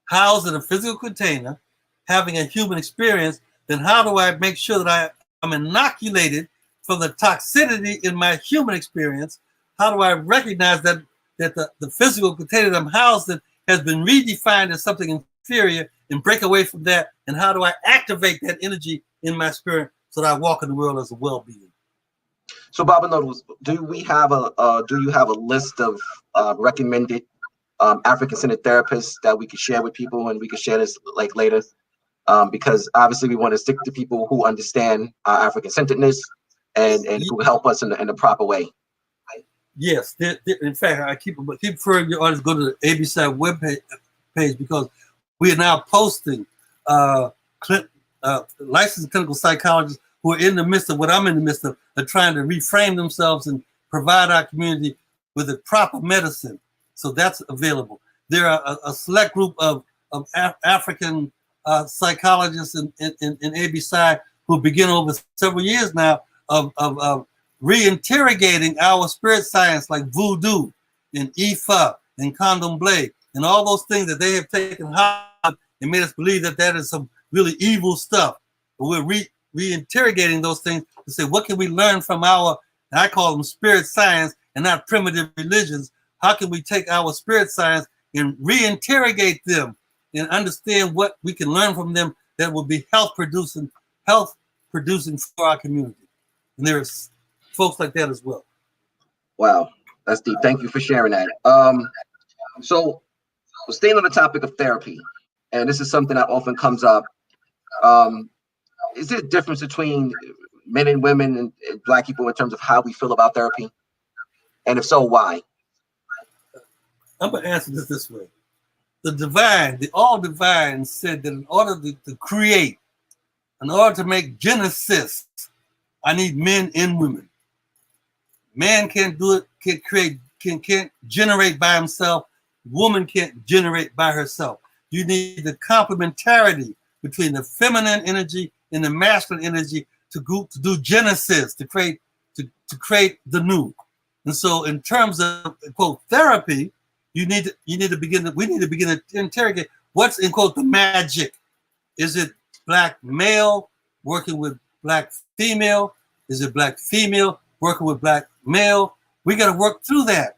housed in a physical container, having a human experience, then how do I make sure that I'm inoculated from the toxicity in my human experience? How do I recognize that the physical container that I'm housed in has been redefined as something inferior and break away from that? And how do I activate that energy in my spirit so that I walk in the world as a well-being? So, Baba Noodles, do you have a list of recommended African-centered therapists that we could share with people, and we could share this like later? Because obviously we want to stick to people who understand our African-centeredness and who help us in the proper way. Yes, in fact, I keep referring your audience go to the ABC webpage because we are now posting licensed clinical psychologists who are in the midst of what I'm in the midst of trying to reframe themselves and provide our community with the proper medicine. So that's available. There are a select group of African psychologists in ABC who begin over several years now of reinterrogating our spirit science, like voodoo and Ifa and candomblé and all those things that they have taken hard and made us believe that is some really evil stuff. But we're reinterrogating those things to say, what can we learn from our, I call them spirit science and not primitive religions? How can we take our spirit science and reinterrogate them and understand what we can learn from them that will be health producing for our community? And there's folks like that as well. Wow, that's deep. Thank you for sharing that. So staying on the topic of therapy, and this is something that often comes up. Is there a difference between men and women and Black people in terms of how we feel about therapy? And if so, why? I'm going to answer this way. The all divine said that in order to create, in order to make Genesis, I need men and women. Man can't do it, can't generate by himself. Woman can't generate by herself. You need the complementarity between the feminine energy and the masculine energy to do Genesis, to create the new. And so in terms of, quote, therapy, we need to begin to interrogate what's, in quote, the magic. Is it Black male working with Black female? Is it Black female working with Black male? We got to work through that.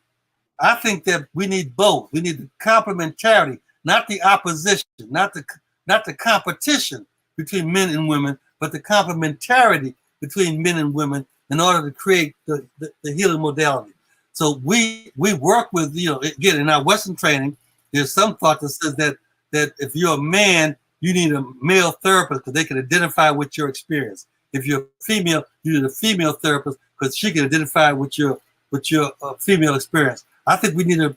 I think that we need both. We need the complementarity, not the opposition, not the competition between men and women, but the complementarity between men and women in order to create the healing modality. So we work with, again, in our Western training, there's some thought that says that if you're a man, you need a male therapist because they can identify with your experience. If you're a female, you need a female therapist because she can identify with your female experience. I think we need to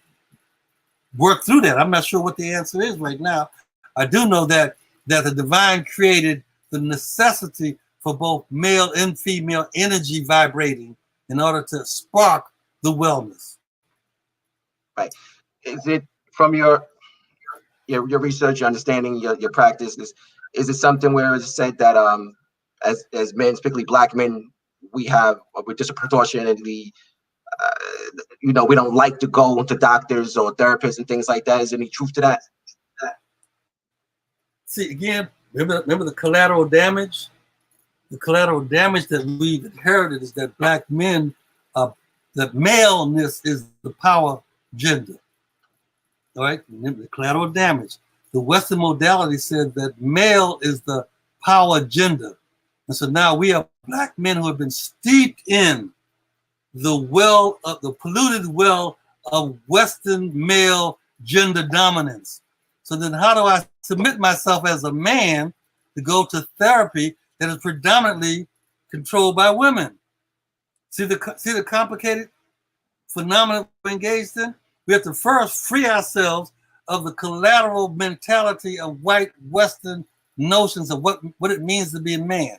work through that. I'm not sure what the answer is right now. I do know that the divine created the necessity for both male and female energy vibrating in order to spark the wellness. Right. Is it from your research, your understanding, your practice? Is it something where it's said that as men, particularly Black men, we're disproportionately we don't like to go to doctors or therapists and things like that? Is there any truth to that? See, again, remember the collateral damage? The collateral damage that we've inherited is that Black men, that maleness is the power gender. All right, remember the collateral damage. The Western modality said that male is the power gender. And so now we are black men who have been steeped in the well of the polluted well of Western male gender dominance. So then how do I submit myself as a man to go to therapy that is predominantly controlled by women? See the complicated phenomenon we're engaged in? We have to first free ourselves of the collateral mentality of white Western notions of what it means to be a man.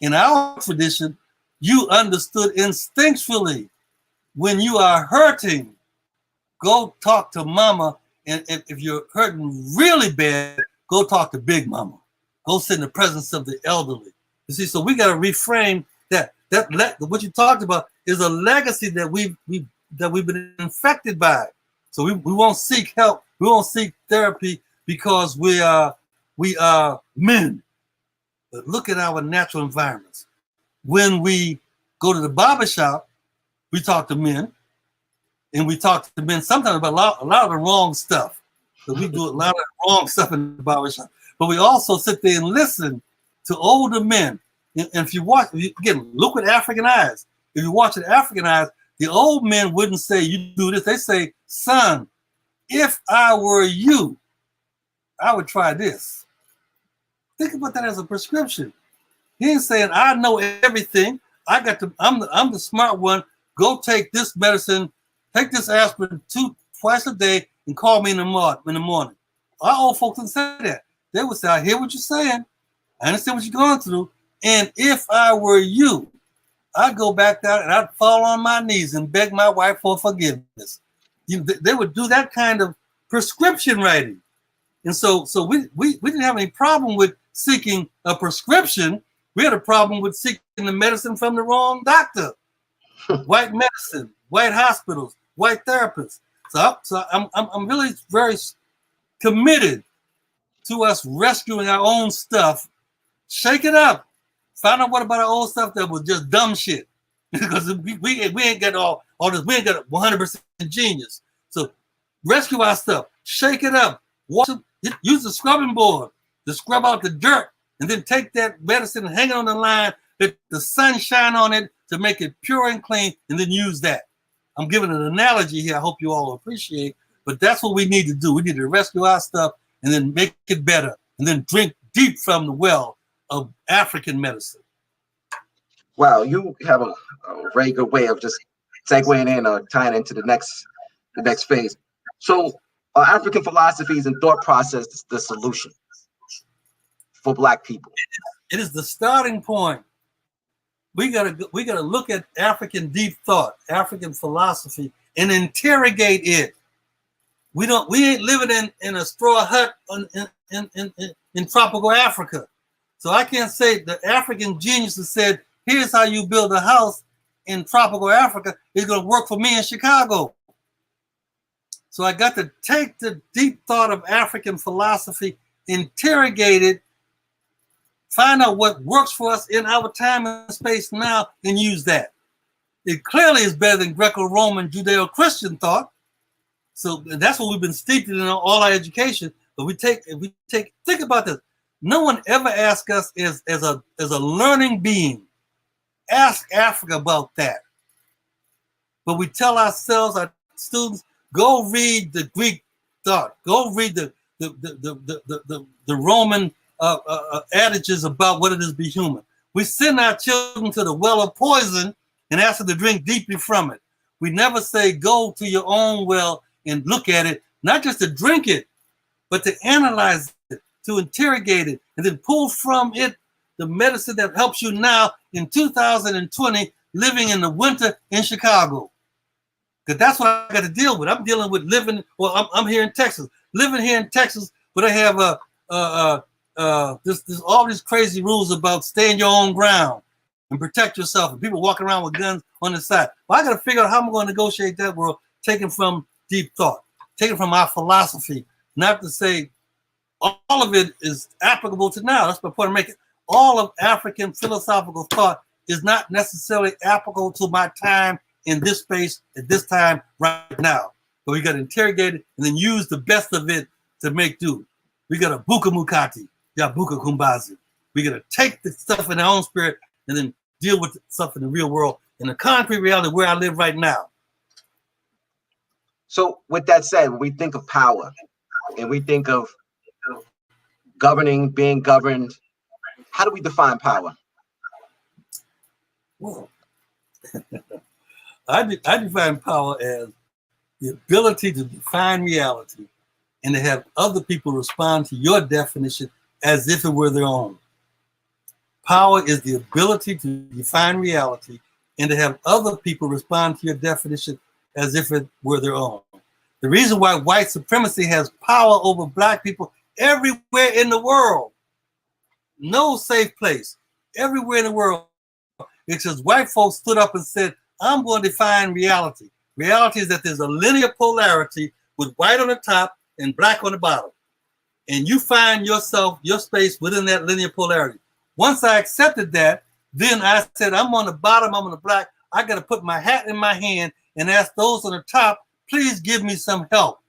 In our tradition, you understood instinctually when you are hurting, go talk to mama. And if you're hurting really bad, go talk to big mama. Go sit in the presence of the elderly. You see, so we got to reframe that. What you talked about is a legacy that we've been infected by. So we won't seek help. We won't seek therapy because we are men. But look at our natural environments. When we go to the barbershop, we talk to men, and we talk to men sometimes about a lot of the wrong stuff. So we do a lot of wrong stuff in the barbershop. But we also sit there and listen to older men. And if you watch, again, look with African eyes. If you watch with African eyes, the old men wouldn't say, you do this. They say, son, if I were you, I would try this. Think about that as a prescription. He ain't saying, I know everything. I'm the smart one. Go take this medicine, take this aspirin twice a day, and call me in the morning. Our old folks didn't say that. They would say, I hear what you're saying. I understand what you're going through. And if I were you, I'd go back down and I'd fall on my knees and beg my wife for forgiveness. They would do that kind of prescription writing. And so we didn't have any problem with seeking a prescription. We had a problem with seeking the medicine from the wrong doctor. White medicine, white hospitals, white therapists. So I'm really very committed to us rescuing our own stuff. Shake it up. Find out what about our old stuff that was just dumb shit. Because we ain't got all this. We ain't got 100% genius. So rescue our stuff. Shake it up. Use the scrubbing board to scrub out the dirt, and then take that medicine and hang it on the line, let the sun shine on it to make it pure and clean, and then use that. I'm giving an analogy here I hope you all appreciate, but that's what we need to do. We need to rescue our stuff and then make it better, and then drink deep from the well of African medicine. Wow, you have a very good way of just segueing in or tying into the next phase. So African philosophies and thought process is the solution for Black people. It is the starting point. We gotta look at African deep thought, African philosophy, and interrogate it. We ain't living in a straw hut in tropical Africa. So I can't say the African geniuses said, here's how you build a house in tropical Africa. It's going to work for me in Chicago. So I got to take the deep thought of African philosophy, interrogate it, find out what works for us in our time and space now, and use that. It clearly is better than Greco-Roman Judeo-Christian thought. So that's what we've been steeped in all our education. But think about this. No one ever asked us as a learning being, ask Africa about that. But we tell ourselves, our students, go read the Greek thought. Go read the Roman adages about what it is to be human. We send our children to the well of poison and ask them to drink deeply from it. We never say, go to your own well and look at it, not just to drink it, but to analyze it, to interrogate it, and then pull from it the medicine that helps you now in 2020, living in the winter in Chicago. Because that's what I got to deal with. I'm dealing with I'm here in Texas. Living here in Texas, but I have there's all these crazy rules about staying your own ground and protect yourself, and people walking around with guns on the side. Well, I got to figure out how I'm going to negotiate that world, taken from deep thought, taken from our philosophy, not to say all of it is applicable to now. That's my point I'm making. All of African philosophical thought is not necessarily applicable to my time in this space at this time right now. But we got to interrogate it and then use the best of it to make do. We got a buka mukati, ya buka kumbazi. We're going to take the stuff in our own spirit and then deal with the stuff in the real world, in the concrete reality where I live right now. So with that said, when we think of power and we think of governing, being governed, how do we define power? Well, I define power as the ability to define reality and to have other people respond to your definition as if it were their own. Power is the ability to define reality and to have other people respond to your definition as if it were their own. The reason why white supremacy has power over black people everywhere in the world, no safe place, everywhere in the world, it's because white folks stood up and said, I'm going to define reality. Reality is that there's a linear polarity with white on the top and black on the bottom. And you find yourself, your space within that linear polarity. Once I accepted that, then I said, I'm on the bottom, I'm on the black. I got to put my hat in my hand and ask those on the top, please give me some help.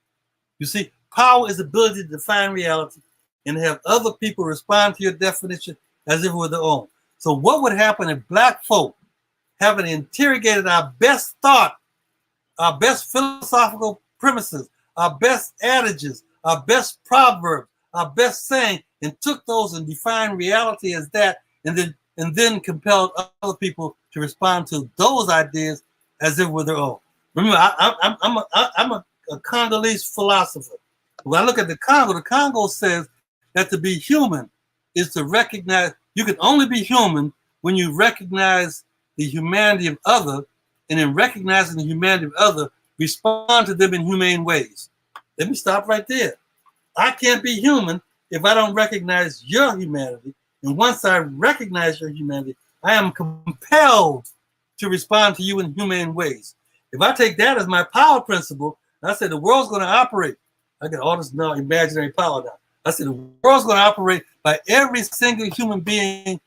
You see, power is the ability to define reality and have other people respond to your definition as if it were their own. So what would happen if black folk, having interrogated our best thought, our best philosophical premises, our best adages, our best proverbs, our best saying, and took those and defined reality as that, and then compelled other people to respond to those ideas as if were their own. Remember, I'm a Congolese philosopher. When I look at the Congo says that to be human is to recognize, you can only be human when you recognize the humanity of other, and in recognizing the humanity of other, respond to them in humane ways. Let me stop right there. I can't be human if I don't recognize your humanity. And once I recognize your humanity, I am compelled to respond to you in humane ways. If I take that as my power principle, I said the world's going to operate. I got all this now imaginary power now. I said the world's going to operate by every single human being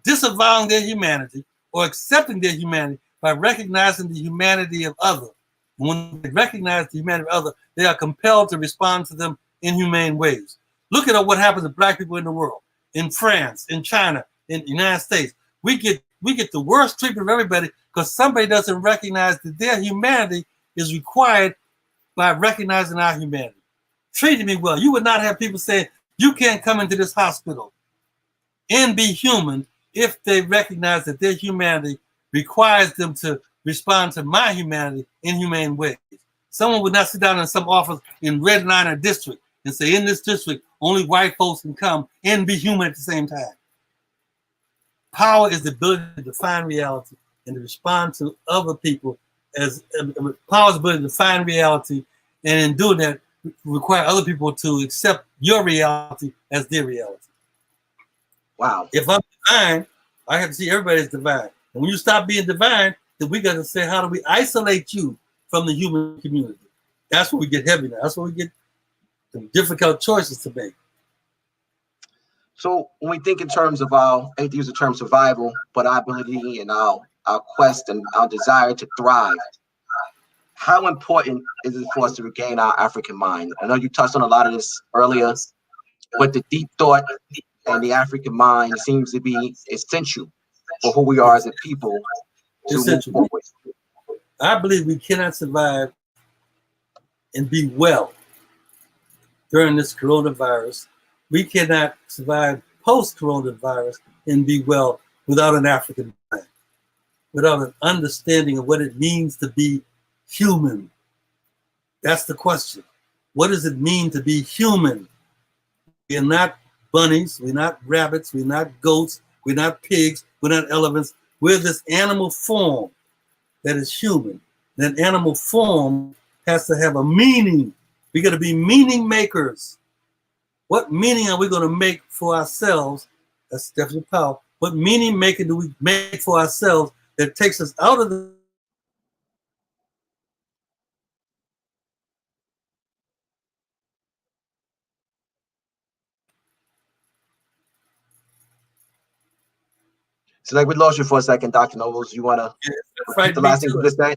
disavowing their humanity or accepting their humanity by recognizing the humanity of others. And when they recognize the humanity of others, they are compelled to respond to them in humane ways. Look at what happens to black people in the world, in France, in China, in the United States. We get the worst treatment of everybody because somebody doesn't recognize that their humanity is required by recognizing our humanity. Treating me well. You would not have people saying, you can't come into this hospital and be human if they recognize that their humanity requires them to respond to my humanity in humane ways. Someone would not sit down in some office in redliner district and say, in this district, only white folks can come and be human at the same time. Power is the ability to define reality and to respond to other people as power is the ability to define reality, and in doing that, require other people to accept your reality as their reality. Wow. If I'm divine, I have to see everybody as divine. And when you stop being divine, then we got to say, how do we isolate you from the human community? That's where we get heavy now. That's where we get some difficult choices to make. So when we think in terms of our, I hate to use the term survival, but our ability and our quest and our desire to thrive, how important is it for us to regain our African mind? I know you touched on a lot of this earlier, but the deep thought and the African mind seems to be essential for who we are as a people to move forward. I believe we cannot survive and be well during this coronavirus. We cannot survive post-coronavirus and be well without an African mind, without an understanding of what it means to be human. That's the question. What does it mean to be human? We are not bunnies, we're not rabbits, we're not goats, we're not pigs, we're not elephants. We're this animal form that is human. That animal form has to have a meaning. We got to be meaning makers. What meaning are we going to make for ourselves? That's definitely power. What meaning making do we make for ourselves that takes us out of the So like we lost you for a second, Dr. Nobles. You want to repeat the last thing you just said?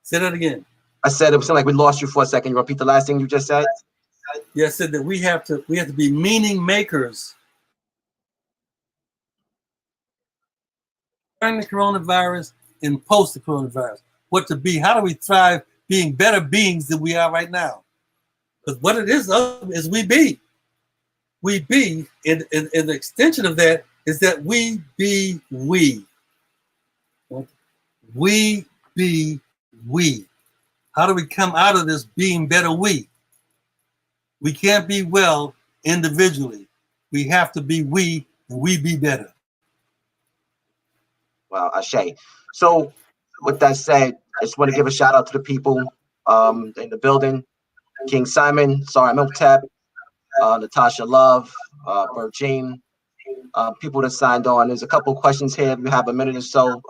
Say that again. I said it was like we lost you for a second. You repeat the last thing you just said? Yeah, I said that we have to be meaning makers. During the coronavirus and post the coronavirus, what to be? How do we thrive being better beings than we are right now? Because what it is we be. We be, and the extension of that is that we be we. We be we. How do we come out of this being better we? We can't be well individually. We have to be we, and we be better. Well, Ashe. So with that said, I just want to give a shout out to the people in the building. King Simon, Sorry Milktap, Natasha Love, Virgin, people that signed on. There's a couple of questions here. If you have a minute or so,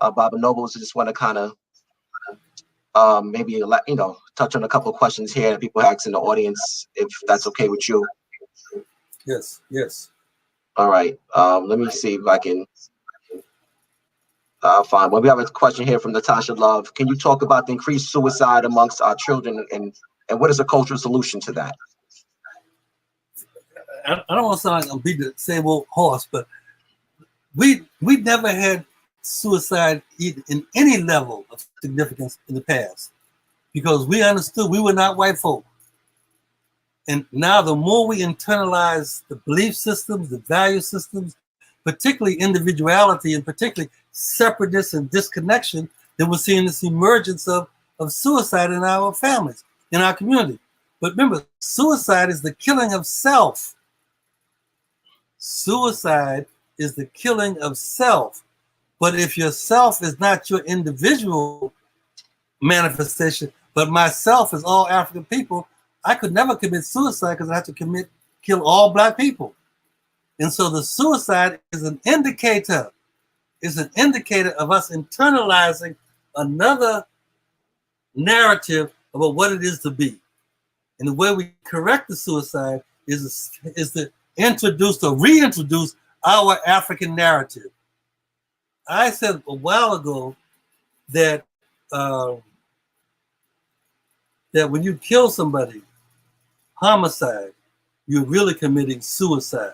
Baba Nobles, I just want to kind of maybe touch on a couple of questions here that people ask in the audience, if that's okay with you. Yes, yes. All right. Let me see if I can find. Well, we have a question here from Natasha Love. Can you talk about the increased suicide amongst our children, and what is a cultural solution to that? I don't want to sound like I'm beating the same old horse, but we never had suicide in any level of significance in the past, because we understood we were not white folk. And now the more we internalize the belief systems, the value systems, particularly individuality and particularly separateness and disconnection, then we're seeing this emergence of suicide in our families, in our community. But remember, suicide is the killing of self. Suicide is the killing of self. But if your self is not your individual manifestation, but myself is all African people, I could never commit suicide because I have to kill all Black people. And so the suicide is an indicator. It's an indicator of us internalizing another narrative about what it is to be. And the way we correct the suicide is to introduce or reintroduce our African narrative. I said a while ago that that when you kill somebody, homicide, you're really committing suicide.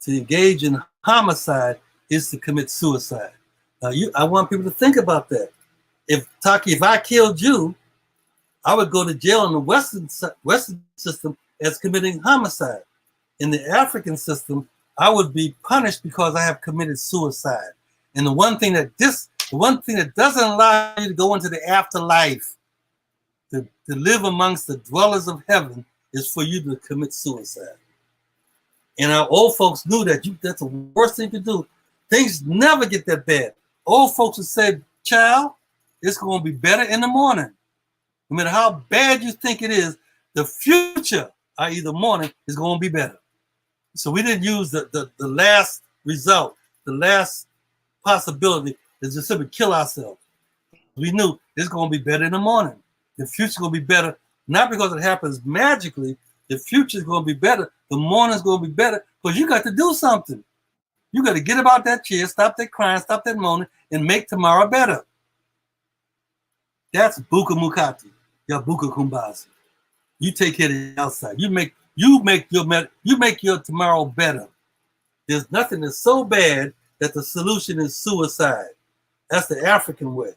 To engage in homicide is to commit suicide. Now, I want people to think about that. If I killed you, I would go to jail in the Western system as committing homicide. In the African system, I would be punished because I have committed suicide. And the one thing that doesn't allow you to go into the afterlife, to live amongst the dwellers of heaven, is for you to commit suicide. And our old folks knew that that's the worst thing to do. Things never get that bad. Old folks would say, child, it's going to be better in the morning. No matter how bad you think it is, the future, i.e. the morning, is going to be better. So we didn't use the last result, the last possibility is just simply kill ourselves. We knew it's going to be better in the morning. The future is going to be better, not because it happens magically. The future is going to be better. The morning is going to be better because you got to do something. You got to get about that chair, stop that crying, stop that moaning, and make tomorrow better. That's Buka Mukati, ya Buka Kumbazi. You take care of the outside. You make your tomorrow better. There's nothing that's so bad that the solution is suicide. That's the African way.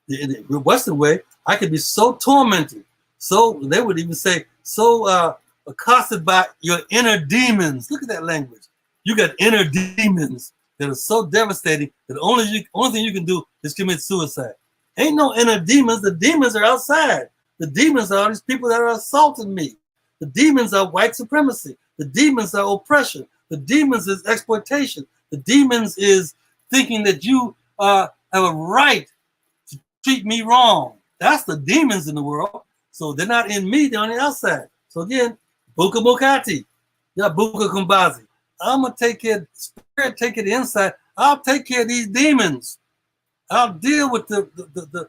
The Western way, I could be so tormented, so they would even say so accosted by your inner demons. Look at that language. You got inner demons that are so devastating that the only thing you can do is commit suicide. Ain't no inner demons. The demons are outside. The demons are these people that are assaulting me. The demons are white supremacy. The demons are oppression. The demons is exploitation. The demons is thinking that you have a right to treat me wrong. That's the demons in the world. So they're not in me, they're on the outside. So again, Buka Bukati, yeah, Buka Kumbazi. I'm gonna take care of the spirit, take care of the inside. I'll take care of these demons. I'll deal with the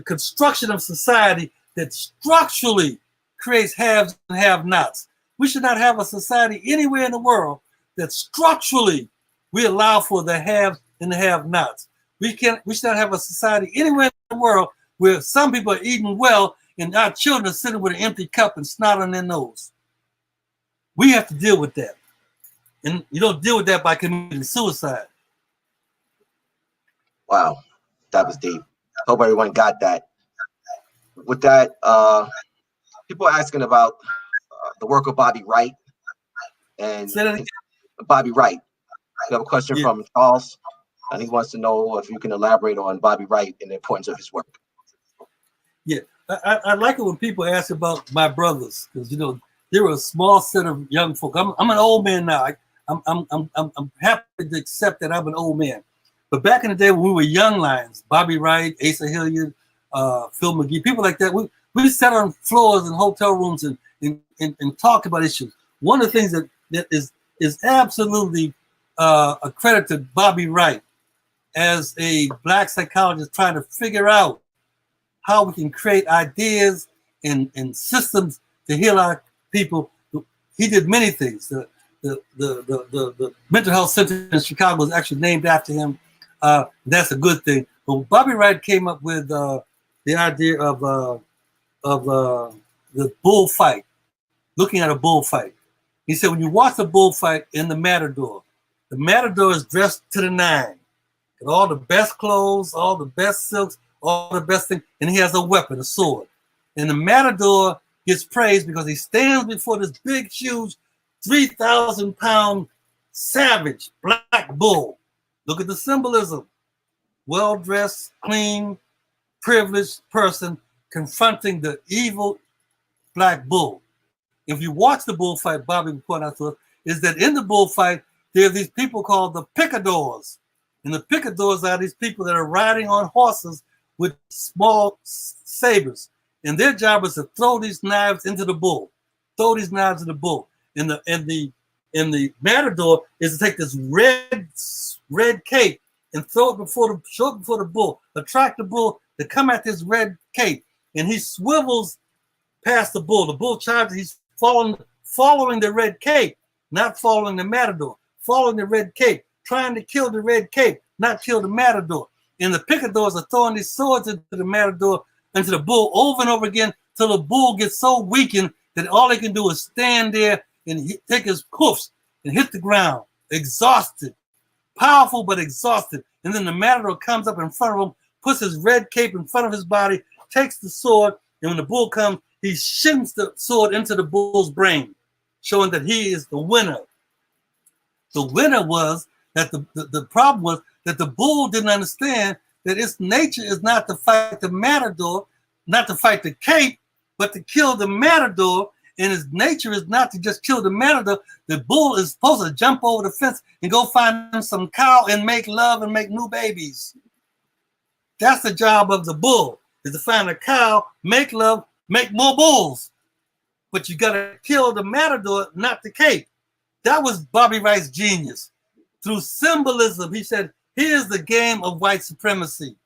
construction of society that structurally creates haves and have-nots. We should not have a society anywhere in the world that structurally we allow for the haves and the have-nots. We should not have a society anywhere in the world where some people are eating well and our children are sitting with an empty cup and snot on their nose. We have to deal with that. And you don't deal with that by committing suicide. Wow, that was deep. Hope everyone got that. With that, people are asking about the work of Bobby Wright and Bobby Wright. We have a question from Charles, and he wants to know if you can elaborate on Bobby Wright and the importance of his work. Yeah, I like it when people ask about my brothers, because they were a small set of young folk. I'm an old man now. I'm happy to accept that I'm an old man. But back in the day when we were young lions, Bobby Wright, Asa Hilliard, Phil McGee, people like that, we sat on floors in hotel rooms and talked about issues. One of the things that is absolutely a credit to Bobby Wright as a Black psychologist trying to figure out how we can create ideas and systems to heal our people. He did many things. The mental health center in Chicago is actually named after him. That's a good thing. But Bobby Wright came up with the idea of the bullfight, looking at a bullfight. He said, when you watch a bullfight in the matador is dressed to the nine, with all the best clothes, all the best silks, all the best things, and he has a weapon, a sword. And the matador gets praised because he stands before this big, huge, 3,000-pound savage black bull. Look at the symbolism. Well-dressed, clean, privileged person confronting the evil black bull. If you watch the bullfight, Bobby will point out to us, is that in the bullfight, there are these people called the picadors. And the picadors are these people that are riding on horses with small sabers. And their job is to throw these knives into the bull. Throw these knives in the bull. And the matador is to take this red cape and throw it before the bull, attract the bull to come at this red cape. And he swivels past the bull. The bull charges, he's following the red cape, not following the matador, following the red cape, trying to kill the red cape, not kill the matador. And the picadors are throwing these swords into the matador, into the bull over and over again till the bull gets so weakened that all he can do is stand there and take his hoofs and hit the ground, exhausted, powerful but exhausted. And then the matador comes up in front of him, puts his red cape in front of his body, takes the sword, and when the bull comes, he shins the sword into the bull's brain, showing that he is the winner. The winner was that the problem was that the bull didn't understand that its nature is not to fight the matador, not to fight the cape, but to kill the matador. And his nature is not to just kill the matador. The bull is supposed to jump over the fence and go find him some cow and make love and make new babies. That's the job of the bull, is to find a cow, make love, make more bulls. But you got to kill the matador, not the cape. That was Bobby Wright's genius. Through symbolism, he said, here's the game of white supremacy.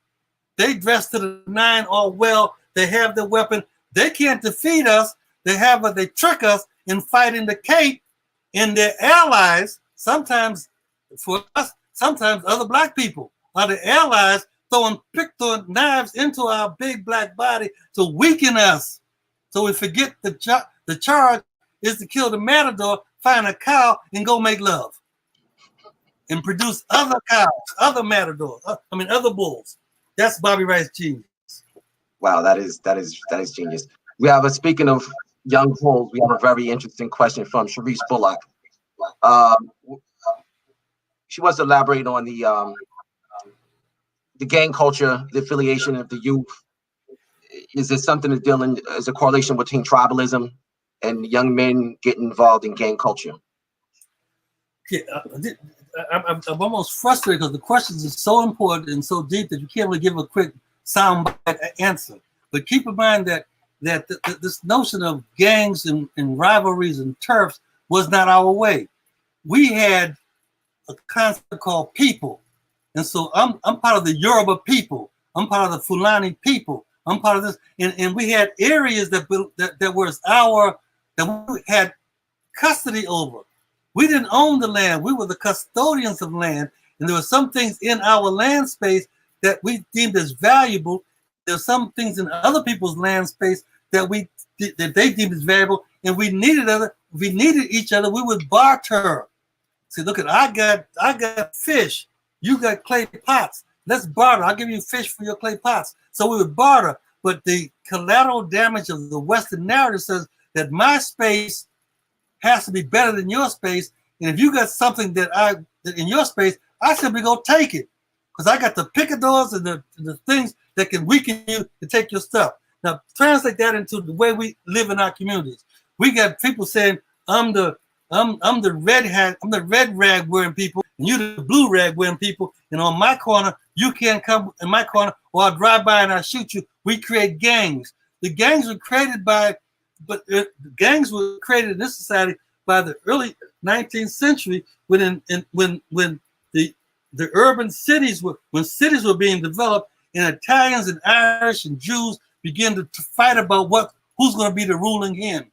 They dress to the nine all well. They have the weapon. They can't defeat us. They trick us in fighting the cape, and their allies, sometimes for us, sometimes other black people, are the allies throwing knives into our big black body to weaken us. So we forget the charge is to kill the matador, find a cow, and go make love. And produce other cows, other matadors, other bulls. That's Bobby Wright's genius. Wow, that is genius. We have speaking of young bulls, we have a very interesting question from Sharice Bullock. She wants to elaborate on the gang culture, the affiliation of the youth. Is there something to deal in as a correlation between tribalism and young men getting involved in gang culture? Yeah, I'm almost frustrated because the questions are so important and so deep that you can't really give a quick soundbite answer. But keep in mind that this notion of gangs and rivalries and turfs was not our way. We had a concept called people. And so I'm part of the Yoruba people. I'm part of the Fulani people. I'm part of this. And we had areas that was that we had custody over. We didn't own the land. We were the custodians of land. And there were some things in our land space that we deemed as valuable. There were some things in other people's land space that they deemed as valuable, and we needed each other, we would barter. See, look at I got fish, you got clay pots. Let's barter. I'll give you fish for your clay pots. So we would barter. But the collateral damage of the Western narrative says that my space has to be better than your space. And if you got something that in your space, I simply go take it. Because I got the picadors and the things that can weaken you to take your stuff. Now translate that into the way we live in our communities. We got people saying, I'm the red hat, I'm the red rag wearing people, and you the blue rag wearing people, and on my corner, you can't come in my corner, or I'll drive by and I'll shoot you. We create gangs. The gangs were created gangs were created in this society by the early 19th century when the urban cities were being developed, and Italians and Irish and Jews began to fight about who's going to be the ruling hen.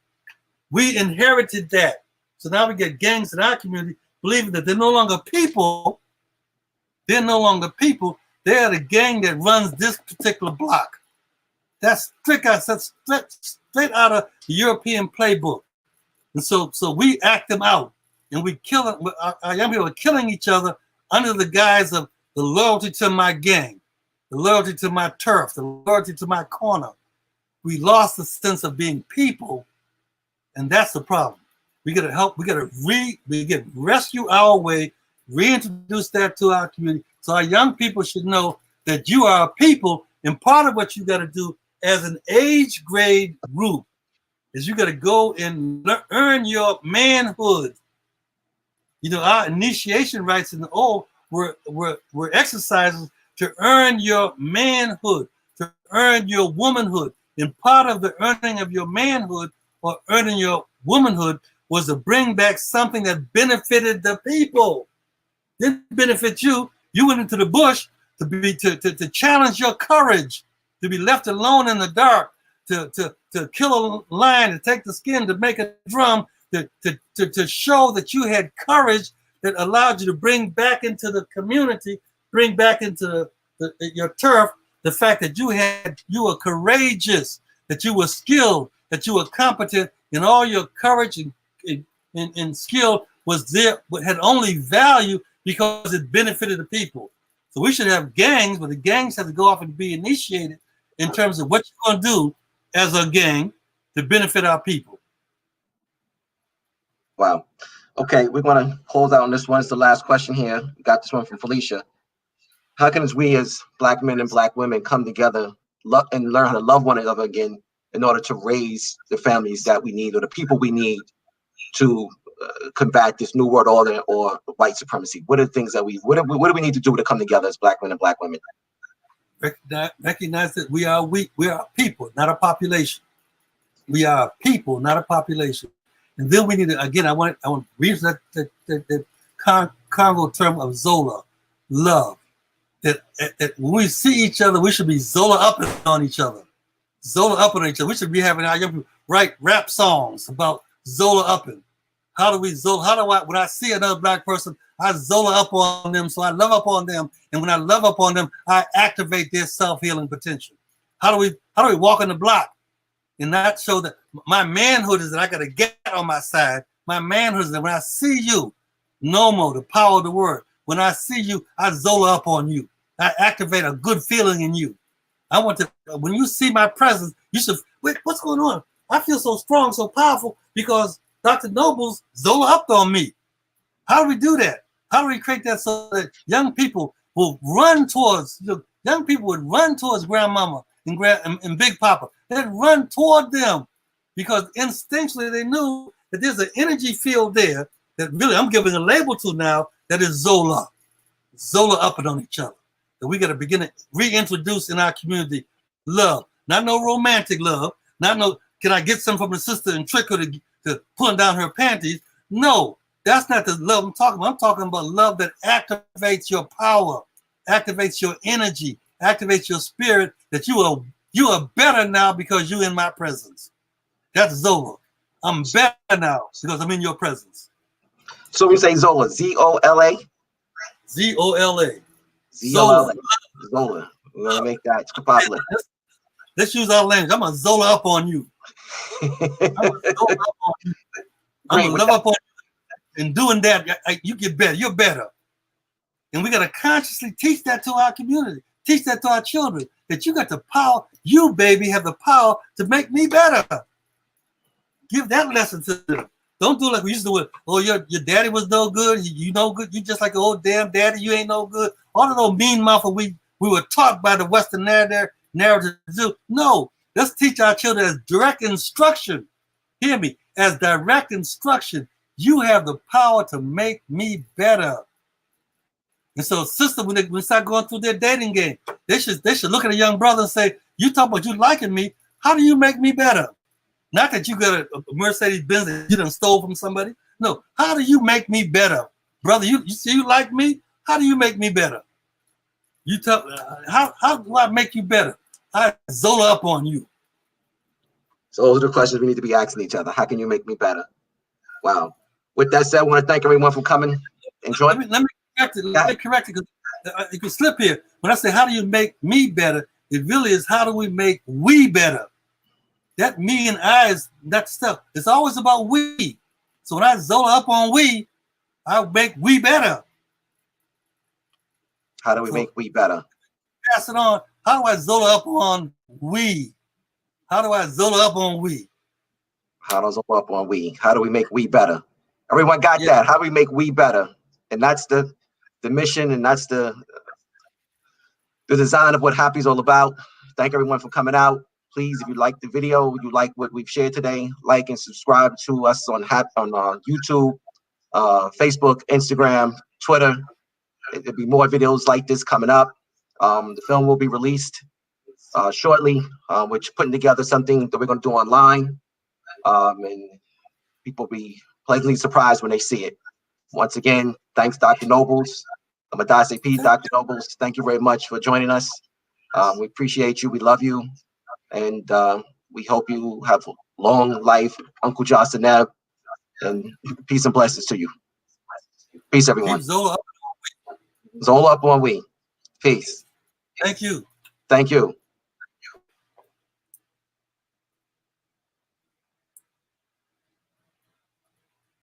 We inherited that. So now we get gangs in our community believing that they're no longer people. They're no longer people. They're the gang that runs this particular block. That's straight out of the European playbook. And so we act them out, and we kill them. Our young people are killing each other under the guise of the loyalty to my gang, the loyalty to my turf, the loyalty to my corner. We lost the sense of being people, and that's the problem. We gotta help. We gotta rescue our way, reintroduce that to our community. So our young people should know that you are a people, and part of what you got to do as an age grade group is you got to go and earn your manhood. You know, our initiation rites in the old were exercises to earn your manhood, to earn your womanhood. And part of the earning of your manhood or earning your womanhood was to bring back something that benefited the people. Didn't benefit you. You went into the bush to challenge your courage, to be left alone in the dark, to kill a lion, to take the skin, to make a drum, to show that you had courage that allowed you to bring back into the community, bring back into your turf, the fact that you were courageous, that you were skilled, that you were competent, and all your courage and skill was there, but had only value because it benefited the people. So we should have gangs, but the gangs have to go off and be initiated in terms of what you're going to do as a gang to benefit our people. Wow. Okay, we're going to close out on this one. It's the last question here. We got this one from Felicia. How can we as Black men and Black women come together and learn how to love one another again in order to raise the families that we need or the people we need to combat this new world order or white supremacy? What are the things that what do we need to do to come together as Black men and Black women? Recognize that we are people, not a population. We are a people, not a population. And then we need to, again, I want to use that Congo term of Zola, love. That when we see each other, we should be Zola up on each other. Zola up on each other. We should be having our young people write rap songs about Zola upping. When I see another Black person, I Zola up on them, so I love up on them. And when I love up on them, I activate their self-healing potential. How do we walk in the block and not show that my manhood is that I got a get on my side? My manhood is that when I see you, Nomo, the power of the word, when I see you, I Zola up on you. I activate a good feeling in you. When you see my presence, you should, wait, what's going on? I feel so strong, so powerful because Dr. Noble's Zola upped on me. How do we do that? How do we create that so that young people will run towards, young people would run towards grandmama and Big Papa. They'd run toward them because instinctually they knew that there's an energy field there that really I'm giving a label to now that is Zola. Zola upping on each other. That we got to begin to reintroduce in our community love. Not no romantic love. Not no, can I get some from the sister and trick her to pulling down her panties? No, that's not the love I'm talking about. I'm talking about love that activates your power, activates your energy, activates your spirit, that you are better now because you're in my presence. That's Zola. I'm better now because I'm in your presence. So we say Zola, Z-O-L-A? Z-O-L-A. Z-O-L-A. Zola. We're going to make that popular. Let's use our language. I'm going to Zola up on you. I'm gonna love up on you. And doing that, you get better. You're better. And we got to consciously teach that to our community, teach that to our children, that you got the power, you, baby, have the power to make me better. Give that lesson to them. Don't do like we used to do. Oh, your daddy was no good. You no good. You just like an old damn daddy. You ain't no good. All of those mean mouth we were taught by the Western narrative to do. No, let's teach our children as direct instruction. Hear me, as direct instruction. You have the power to make me better. And so, sister, when they start going through their dating game, they should look at a young brother and say, "You talk about you liking me. How do you make me better? Not that you got a Mercedes Benz that you done stole from somebody. No, how do you make me better, brother? You see you like me. How do you make me better? You tell how do I make you better? I Zola up on you." So those are the questions we need to be asking each other. How can you make me better? Wow. With that said, I want to thank everyone for coming. Enjoy. Let me correct it. Let me correct it, because you can slip here. When I say how do you make me better, it really is how do we make we better. That me and I is that stuff. It's always about we. So when I Zola up on we, I make we better. How do we make we better? Pass it on. How do I Zola up on we? How do I Zola up on we? How do I Zola up on we? How do we make we better? Everyone got that? How do we make we better? And that's the mission, and that's the design of what HAPI's all about. Thank everyone for coming out. Please, if you like the video, you like what we've shared today, like and subscribe to us on YouTube, Facebook, Instagram, Twitter. There'll be more videos like this coming up. The film will be released shortly, which putting together something that we're going to do online, and people will be pleasantly surprised when they see it. Once again, thanks, Dr. Nobles. Amadase P, Dr. Nobles, thank you very much for joining us. We appreciate you. We love you. And we hope you have long life, Uncle Johnson, and peace and blessings to you. Peace, everyone. Zola up on we. Peace. Thank you. Thank you.